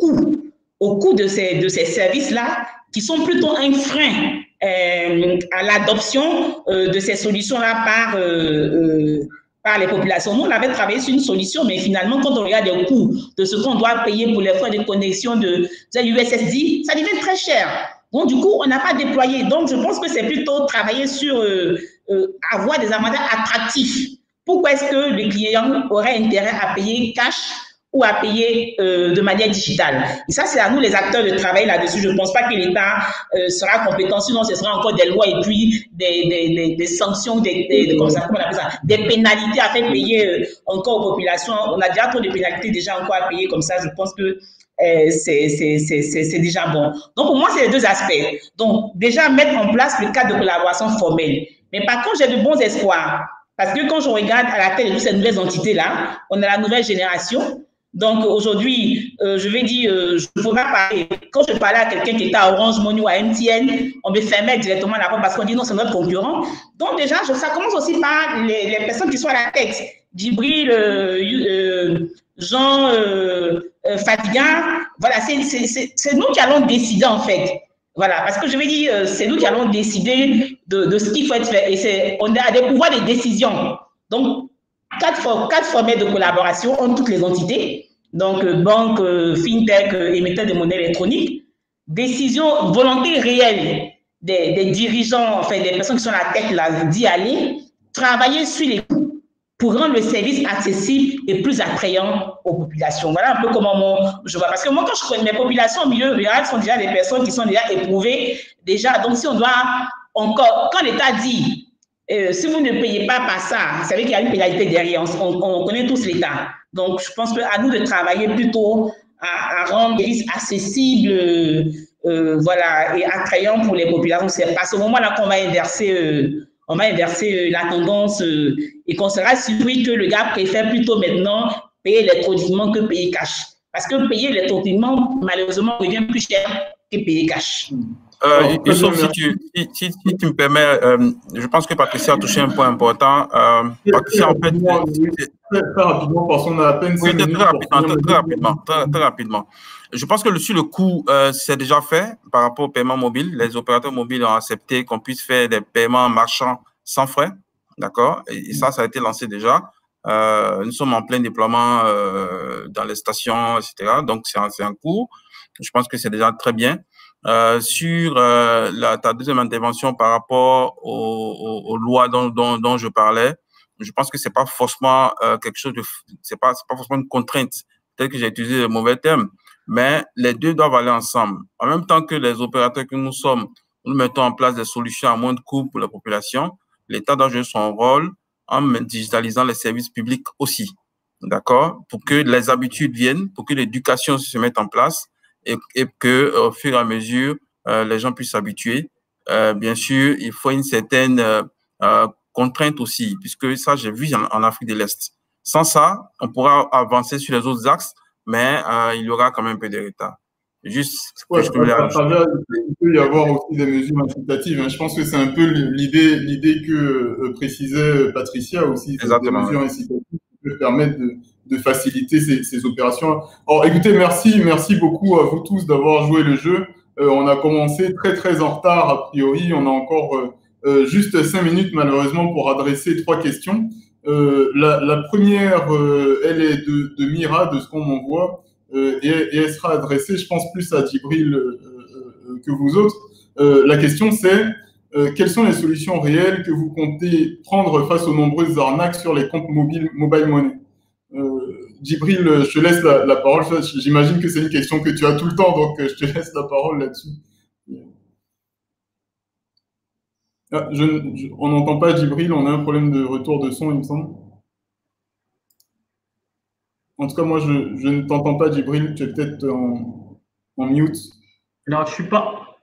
coût de ces services-là qui sont plutôt un frein à l'adoption de ces solutions-là par les populations. Nous, on avait travaillé sur une solution, mais finalement, quand on regarde les coûts de ce qu'on doit payer pour les frais de connexion de USSD, ça devient très cher. Donc, du coup, on n'a pas déployé. Donc, je pense que c'est plutôt travailler sur avoir des avantages attractifs. Pourquoi est-ce que le client aurait intérêt à payer cash ou à payer de manière digitale? Et ça, c'est à nous, les acteurs, de travailler là-dessus. Je ne pense pas que l'État sera compétent, sinon ce sera encore des lois et puis des sanctions, comment on appelle ça, des pénalités à faire payer encore aux populations. On a déjà trop de pénalités déjà encore à payer comme ça. Je pense que c'est déjà bon. Donc, pour moi, c'est les deux aspects. Donc, déjà, mettre en place le cadre de collaboration formel. Mais par contre, j'ai de bons espoirs. Parce que quand je regarde à la tête de toutes ces nouvelles entités-là, on a la nouvelle génération. Donc, aujourd'hui, je vais dire, je ne pourrais pas parler. Quand je parlais à quelqu'un qui était à Orange Money ou à MTN, on me fermait directement la porte parce qu'on dit non, c'est notre concurrent. Donc, déjà, ça commence aussi par les personnes qui sont à la tête. Djibril, Jean, Fatiga. Voilà, c'est nous qui allons décider, en fait. Voilà, parce que je vais dire, c'est nous qui allons décider de ce qu'il faut être fait. Et on a des pouvoirs de décision. Donc, quatre formats de collaboration entre toutes les entités. Donc, banque, fintech, émetteur de monnaie électronique. Décision, volonté réelle des dirigeants, enfin des personnes qui sont à la tête là, d'y aller. Travailler sur les coûts pour rendre le service accessible et plus attrayant aux populations. Voilà un peu comment je vois. Parce que moi, quand je connais mes populations au milieu rural, sont déjà des personnes qui sont déjà éprouvées. Déjà, donc si on doit encore, quand l'État dit, si vous ne payez pas par ça, vous savez qu'il y a une pénalité derrière. On connaît tous l'État. Donc, je pense qu'à nous de travailler plutôt à rendre les services accessibles, voilà, et attrayants pour les populations. C'est à ce moment-là qu'on va inverser on va inverser la tendance et qu'on sera surpris que le gars préfère plutôt maintenant payer électroniquement que payer cash. Parce que payer électroniquement, malheureusement, revient plus cher que payer cash. Youssouf, si tu me permets, je pense que Patricia a touché un point important. Patricia, en fait… Très rapidement, parce qu'on a à peine 5 minutes. Très rapidement. Je pense que sur le coût, c'est déjà fait par rapport au paiement mobile. Les opérateurs mobiles ont accepté qu'on puisse faire des paiements marchands sans frais. D'accord? Et ça a été lancé déjà. Nous sommes en plein déploiement dans les stations, etc. Donc, c'est un coût. Je pense que c'est déjà très bien. Sur ta deuxième intervention par rapport aux lois dont je parlais, je pense que c'est pas forcément quelque chose de, c'est pas forcément une contrainte. Peut-être que j'ai utilisé le mauvais terme, mais les deux doivent aller ensemble. En même temps que les opérateurs que nous sommes, nous mettons en place des solutions à moins de coûts pour la population, l'État doit jouer son rôle en digitalisant les services publics aussi. D'accord? Pour que les habitudes viennent, pour que l'éducation se mette en place et que, au fur et à mesure, les gens puissent s'habituer. Bien sûr, il faut une certaine contrainte aussi, puisque ça, j'ai vu en Afrique de l'Est. Sans ça, on pourra avancer sur les autres axes, mais il y aura quand même un peu de retard. Juste ouais, il peut y avoir aussi des mesures incitatives. Hein. Je pense que c'est un peu l'idée que précisait Patricia aussi. Exactement. Des mesures incitatives qui peuvent permettre de faciliter ces opérations. Alors, écoutez, merci beaucoup à vous tous d'avoir joué le jeu. On a commencé très en retard a priori. On a encore juste 5 minutes malheureusement pour adresser 3 questions. La première, elle est de Mira, de ce qu'on m'envoie. Et elle sera adressée, je pense, plus à Djibril que vous autres. La question, c'est quelles sont les solutions réelles que vous comptez prendre face aux nombreuses arnaques sur les comptes mobile money? Djibril, je te laisse la parole. J'imagine que c'est une question que tu as tout le temps, donc je te laisse la parole là-dessus. Ah, on n'entend pas Djibril, on a un problème de retour de son, il me semble. En tout cas, moi, je ne t'entends pas, Djibril. Tu es peut-être en mute. Non, je ne suis pas.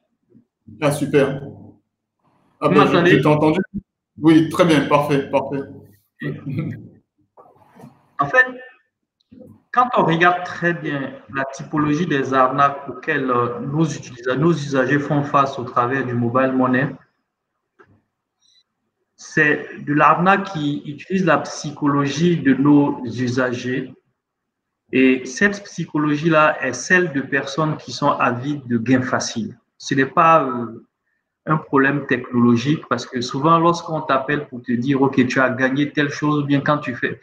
Ah, super. Ah, bah, je t'ai entendu. Oui, très bien, parfait. En fait, quand on regarde très bien la typologie des arnaques auxquelles nos usagers font face au travers du mobile money, c'est de l'arnaque qui utilise la psychologie de nos usagers. Et cette psychologie-là est celle de personnes qui sont avides de gains faciles. Ce n'est pas un problème technologique parce que souvent, lorsqu'on t'appelle pour te dire « Ok, tu as gagné telle chose, bien quand tu fais… »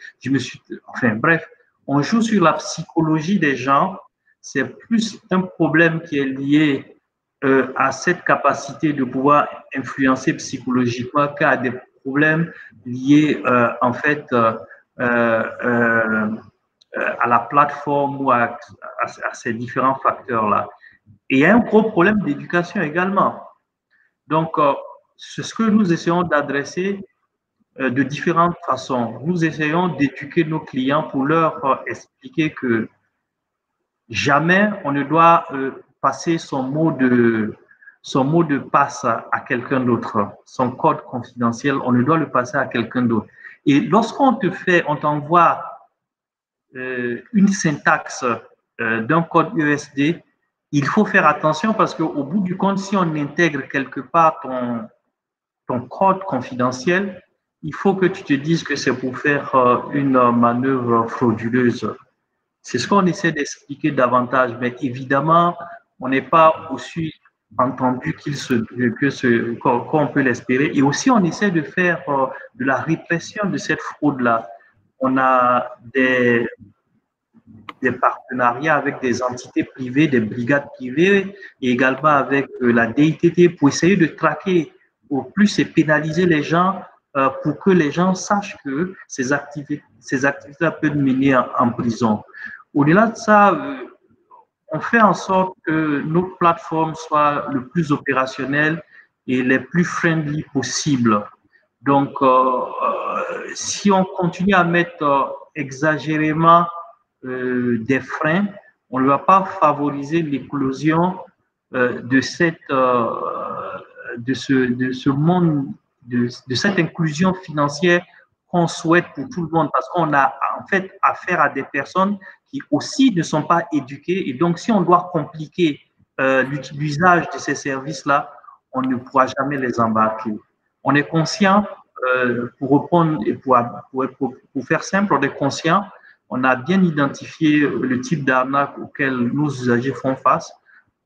Enfin, bref, on joue sur la psychologie des gens. C'est plus un problème qui est lié à cette capacité de pouvoir influencer psychologiquement qu'à des problèmes liés, en fait, à la plateforme ou à ces différents facteurs-là. Et il y a un gros problème d'éducation également. Donc, c'est ce que nous essayons d'adresser de différentes façons. Nous essayons d'éduquer nos clients pour leur expliquer que jamais on ne doit passer son mot de passe à quelqu'un d'autre, son code confidentiel, on ne doit le passer à quelqu'un d'autre. Et lorsqu'on t'envoie une syntaxe d'un code USD, il faut faire attention parce qu'au bout du compte, si on intègre quelque part ton code confidentiel, il faut que tu te dises que c'est pour faire une manœuvre frauduleuse. C'est ce qu'on essaie d'expliquer davantage, mais évidemment, on n'est pas aussi entendu qu'on peut l'espérer. Et aussi, on essaie de faire de la répression de cette fraude-là. On a des partenariats avec des entités privées, des brigades privées, et également avec la DITT pour essayer de traquer au plus et pénaliser les gens pour que les gens sachent que ces activités-là peuvent mener en prison. Au-delà de ça, on fait en sorte que nos plateformes soient le plus opérationnelles et les plus friendly possibles. Donc, si on continue à mettre exagérément des freins, on ne va pas favoriser l'éclosion de ce monde de cette inclusion financière qu'on souhaite pour tout le monde, parce qu'on a en fait affaire à des personnes qui aussi ne sont pas éduquées. Et donc, si on doit compliquer l'usage de ces services-là, on ne pourra jamais les embarquer. On est conscient, pour répondre et pour faire simple, on est conscient, on a bien identifié le type d'arnaque auquel nos usagers font face.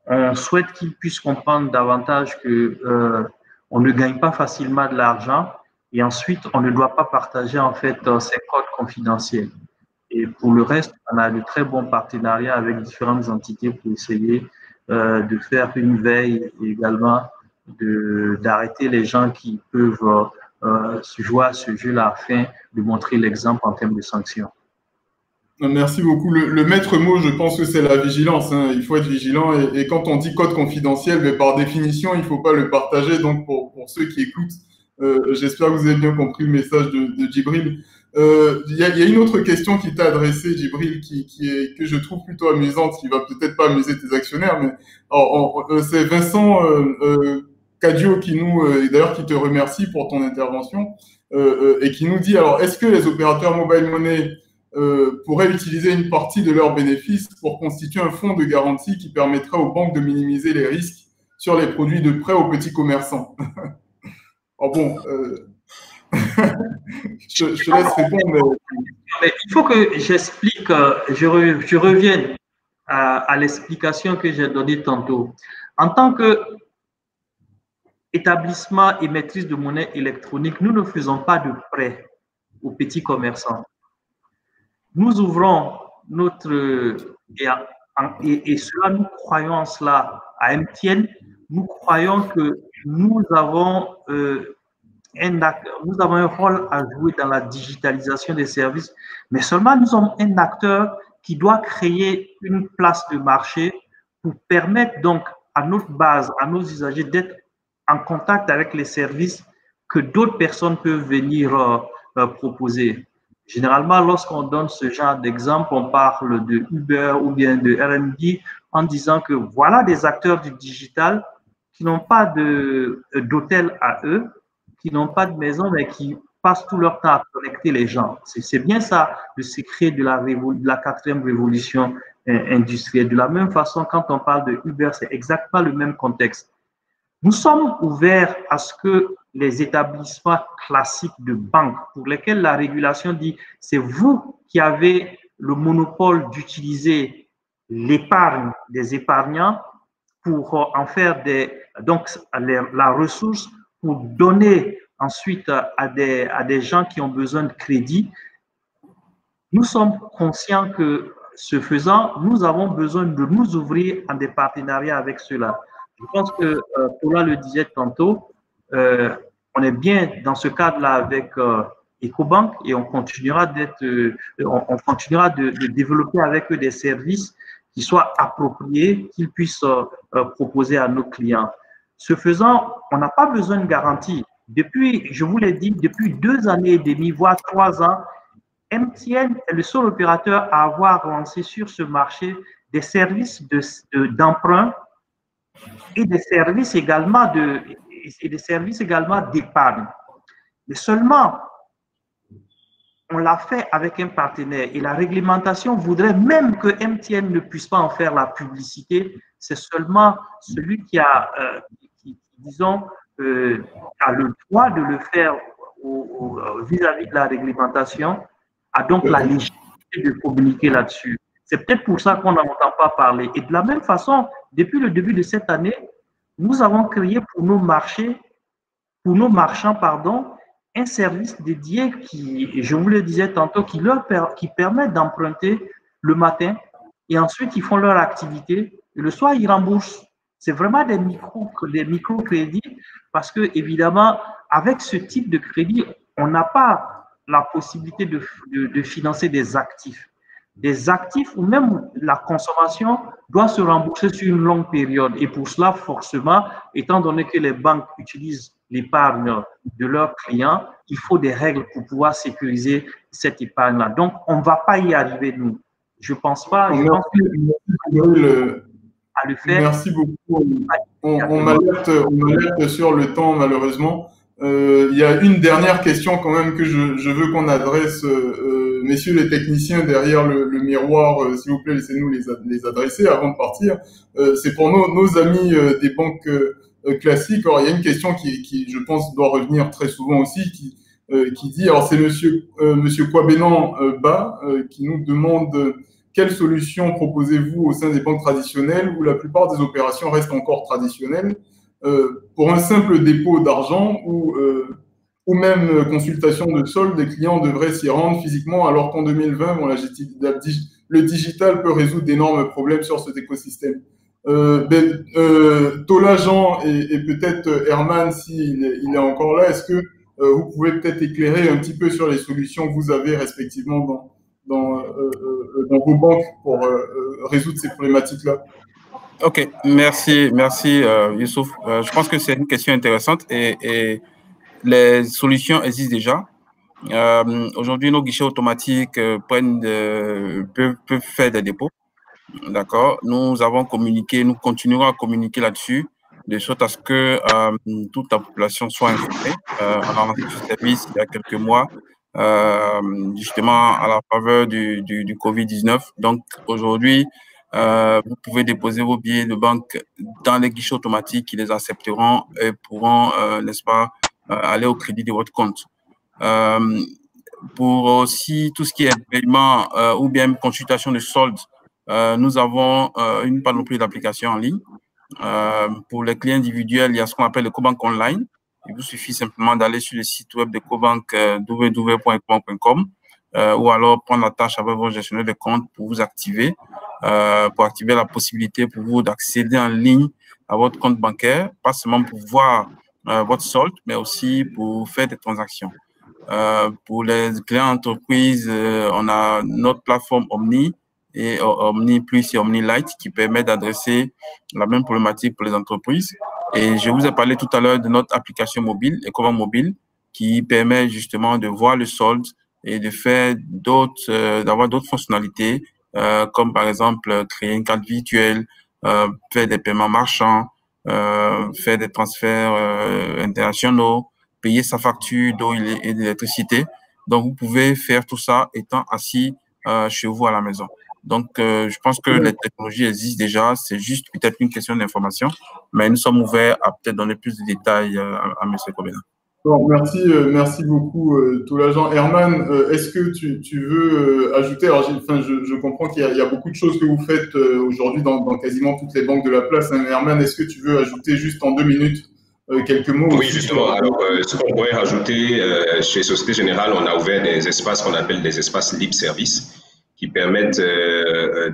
On souhaite qu'ils puissent comprendre davantage que on ne gagne pas facilement de l'argent, et ensuite, on ne doit pas partager en fait ces codes confidentiels. Et pour le reste, on a de très bons partenariats avec différentes entités pour essayer de faire une veille et également d'arrêter les gens qui peuvent jouer à ce jeu-là afin de montrer l'exemple en termes de sanctions. Merci beaucoup. Le maître mot, je pense que c'est la vigilance. Hein. Il faut être vigilant. Et quand on dit code confidentiel, mais par définition, il ne faut pas le partager. Donc, pour ceux qui écoutent, j'espère que vous avez bien compris le message de Djibril. Il y a une autre question qui t'a adressée, Djibril, que je trouve plutôt amusante, qui va peut-être pas amuser tes actionnaires, mais c'est Vincent Cadio qui d'ailleurs qui te remercie pour ton intervention et qui nous dit, alors, est-ce que les opérateurs mobile money pourraient utiliser une partie de leurs bénéfices pour constituer un fonds de garantie qui permettra aux banques de minimiser les risques sur les produits de prêt aux petits commerçants? Oh bon, je te laisse répondre. Mais il faut que j'explique, je revienne à l'explication que j'ai donnée tantôt. En tant qu'établissement émettrice de monnaie électronique, nous ne faisons pas de prêts aux petits commerçants. Nous ouvrons et cela, nous croyons en cela à MTN, nous croyons que nous avons un rôle à jouer dans la digitalisation des services, mais seulement nous sommes un acteur qui doit créer une place de marché pour permettre donc à notre base, à nos usagers d'être en contact avec les services que d'autres personnes peuvent venir proposer. Généralement, lorsqu'on donne ce genre d'exemple, on parle de Uber ou bien de Airbnb en disant que voilà des acteurs du digital qui n'ont pas d'hôtel à eux, qui n'ont pas de maison, mais qui passent tout leur temps à connecter les gens. C'est bien ça le secret de la 4e révolution industrielle. De la même façon, quand on parle de Uber, c'est exactement le même contexte. Nous sommes ouverts à ce que les établissements classiques de banque, pour lesquels la régulation dit c'est vous qui avez le monopole d'utiliser l'épargne des épargnants pour en faire la ressource pour donner ensuite à des gens qui ont besoin de crédit. Nous sommes conscients que, ce faisant, nous avons besoin de nous ouvrir en des partenariats avec ceux-là. Je pense que Paula le disait tantôt, on est bien dans ce cadre-là avec Ecobank et on continuera de développer avec eux des services qui soient appropriés, qu'ils puissent proposer à nos clients. Ce faisant, on n'a pas besoin de garantie. Depuis, je vous l'ai dit, depuis 2 années et demie, voire 3 ans, MTN est le seul opérateur à avoir lancé sur ce marché des services d'emprunt et des services également d'épargne. Mais seulement, on l'a fait avec un partenaire et la réglementation voudrait même que MTN ne puisse pas en faire la publicité. C'est seulement celui qui a, disons, a le droit de le faire vis-à-vis de la réglementation, a donc la légitimité de communiquer là-dessus. C'est peut-être pour ça qu'on n'en entend pas parler. Et de la même façon, depuis le début de cette année, nous avons créé pour nos marchands, un service dédié qui, je vous le disais tantôt, qui permet d'emprunter le matin et ensuite ils font leur activité et le soir ils remboursent. C'est vraiment des micro-crédits parce que évidemment, avec ce type de crédit, on n'a pas la possibilité de financer des actifs. Des actifs ou même la consommation doit se rembourser sur une longue période. Et pour cela, forcément, étant donné que les banques utilisent l'épargne de leurs clients, il faut des règles pour pouvoir sécuriser cette épargne-là. Donc, on ne va pas y arriver, nous. Je ne pense pas. Je pense que à le faire. Merci beaucoup. On m'alerte sur le temps, malheureusement. Il y a une dernière question quand même que je veux qu'on adresse, messieurs les techniciens derrière le miroir, s'il vous plaît, laissez-nous les adresser avant de partir. C'est pour nos amis des banques classiques. Alors, il y a une question qui, je pense, doit revenir très souvent aussi, qui dit, alors c'est monsieur Kwabénan Ba qui nous demande quelle solution proposez-vous au sein des banques traditionnelles où la plupart des opérations restent encore traditionnelles pour un simple dépôt d'argent ou même consultation de solde, les clients devraient s'y rendre physiquement alors qu'en 2020, bon, le digital peut résoudre d'énormes problèmes sur cet écosystème. Tola Jean et peut-être Herman, s'il est encore là, est-ce que vous pouvez peut-être éclairer un petit peu sur les solutions que vous avez respectivement dans vos banques pour résoudre ces problématiques-là? Ok, merci Youssouf. Je pense que c'est une question intéressante et les solutions existent déjà. Aujourd'hui, nos guichets automatiques peuvent faire des dépôts. D'accord. Nous avons communiqué, nous continuerons à communiquer là-dessus, de sorte à ce que toute la population soit informée. On a lancé ce service il y a quelques mois, justement à la faveur du Covid-19. Donc aujourd'hui, vous pouvez déposer vos billets de banque dans les guichets automatiques qui les accepteront et pourront, n'est-ce pas, aller au crédit de votre compte. Pour aussi tout ce qui est paiement ou bien consultation de solde, nous avons une panoplie d'applications en ligne. Pour les clients individuels, il y a ce qu'on appelle le Cobank Online. Il vous suffit simplement d'aller sur le site web de Cobank, www.cobank.com, ou alors prendre la tâche avec votre gestionnaire de compte pour vous activer, pour activer la possibilité pour vous d'accéder en ligne à votre compte bancaire, pas seulement pour voir votre solde, mais aussi pour faire des transactions. Pour les clients entreprises, on a notre plateforme Omni et Omni Plus et Omni Lite qui permet d'adresser la même problématique pour les entreprises. Et je vous ai parlé tout à l'heure de notre application mobile, Ecobank Mobile, qui permet justement de voir le solde et de faire d'avoir d'autres fonctionnalités, comme par exemple créer une carte virtuelle, faire des paiements marchands, faire des transferts internationaux, payer sa facture d'eau et d'électricité. Donc, vous pouvez faire tout ça étant assis chez vous à la maison. Donc, je pense que les technologies existent déjà. C'est juste peut-être une question d'information, mais nous sommes ouverts à peut-être donner plus de détails à M. Kwabénan. Bon, merci beaucoup, Tola Jean. Herman, est-ce que tu veux ajouter? Alors, je comprends qu'il y a beaucoup de choses que vous faites aujourd'hui dans quasiment toutes les banques de la place. Hein. Herman, est-ce que tu veux ajouter juste en 2 minutes quelques mots? Oui, justement. Alors, ce qu'on pourrait rajouter, chez Société Générale, on a ouvert des espaces qu'on appelle des espaces libre service qui permettent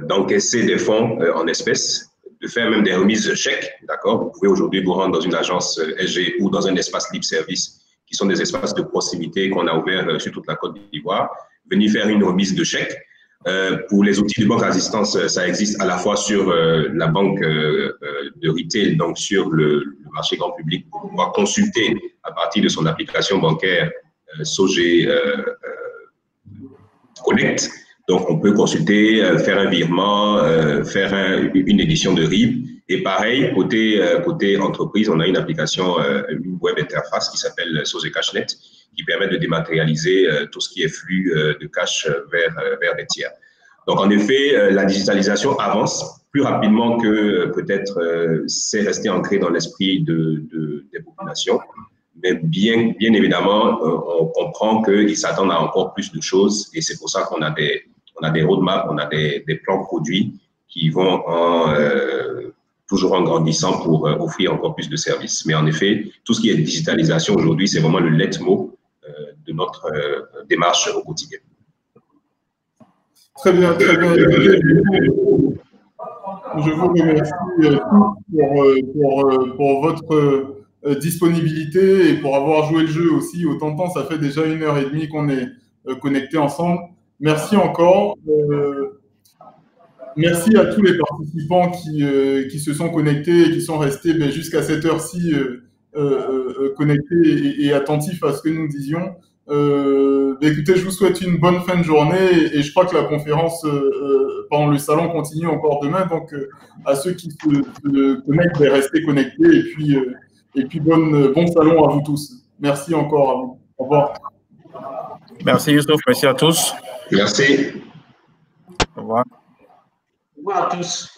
d'encaisser des fonds en espèces, de faire même des remises de chèques. D'accord. Vous pouvez aujourd'hui vous rendre dans une agence SG ou dans un espace libre service qui sont des espaces de proximité qu'on a ouverts sur toute la Côte d'Ivoire, venir faire une remise de chèques. Pour les outils de banque à distance, ça existe à la fois sur la banque de retail, donc sur le marché grand public, pour pouvoir consulter à partir de son application bancaire Sogé Connect. Donc, on peut consulter, faire un virement, faire une édition de RIB. Et pareil, côté entreprise, on a une application, une web interface qui s'appelle Sogé Cashnet, qui permet de dématérialiser tout ce qui est flux de cash vers des tiers. Donc, en effet, la digitalisation avance plus rapidement que peut-être c'est resté ancré dans l'esprit des populations. Mais bien évidemment, on comprend qu'ils s'attendent à encore plus de choses et c'est pour ça qu'on a des roadmaps, on a des plans produits qui vont toujours en grandissant pour offrir encore plus de services. Mais en effet, tout ce qui est digitalisation aujourd'hui, c'est vraiment le leitmotiv de notre démarche au quotidien. Très bien, très bien. Je vous remercie tous pour votre disponibilité et pour avoir joué le jeu aussi autant de temps. Ça fait déjà 1h30 qu'on est connectés ensemble. Merci encore. Merci à tous les participants qui se sont connectés et qui sont restés jusqu'à cette heure-ci connectés et attentifs à ce que nous disions. Écoutez, je vous souhaite une bonne fin de journée et je crois que la conférence pendant le salon continue encore demain. Donc, à ceux qui se connectent, restez connectés et puis bon salon à vous tous. Merci encore à vous. Au revoir. Merci Youssouf, merci à tous. Merci. Au revoir. Au revoir à tous.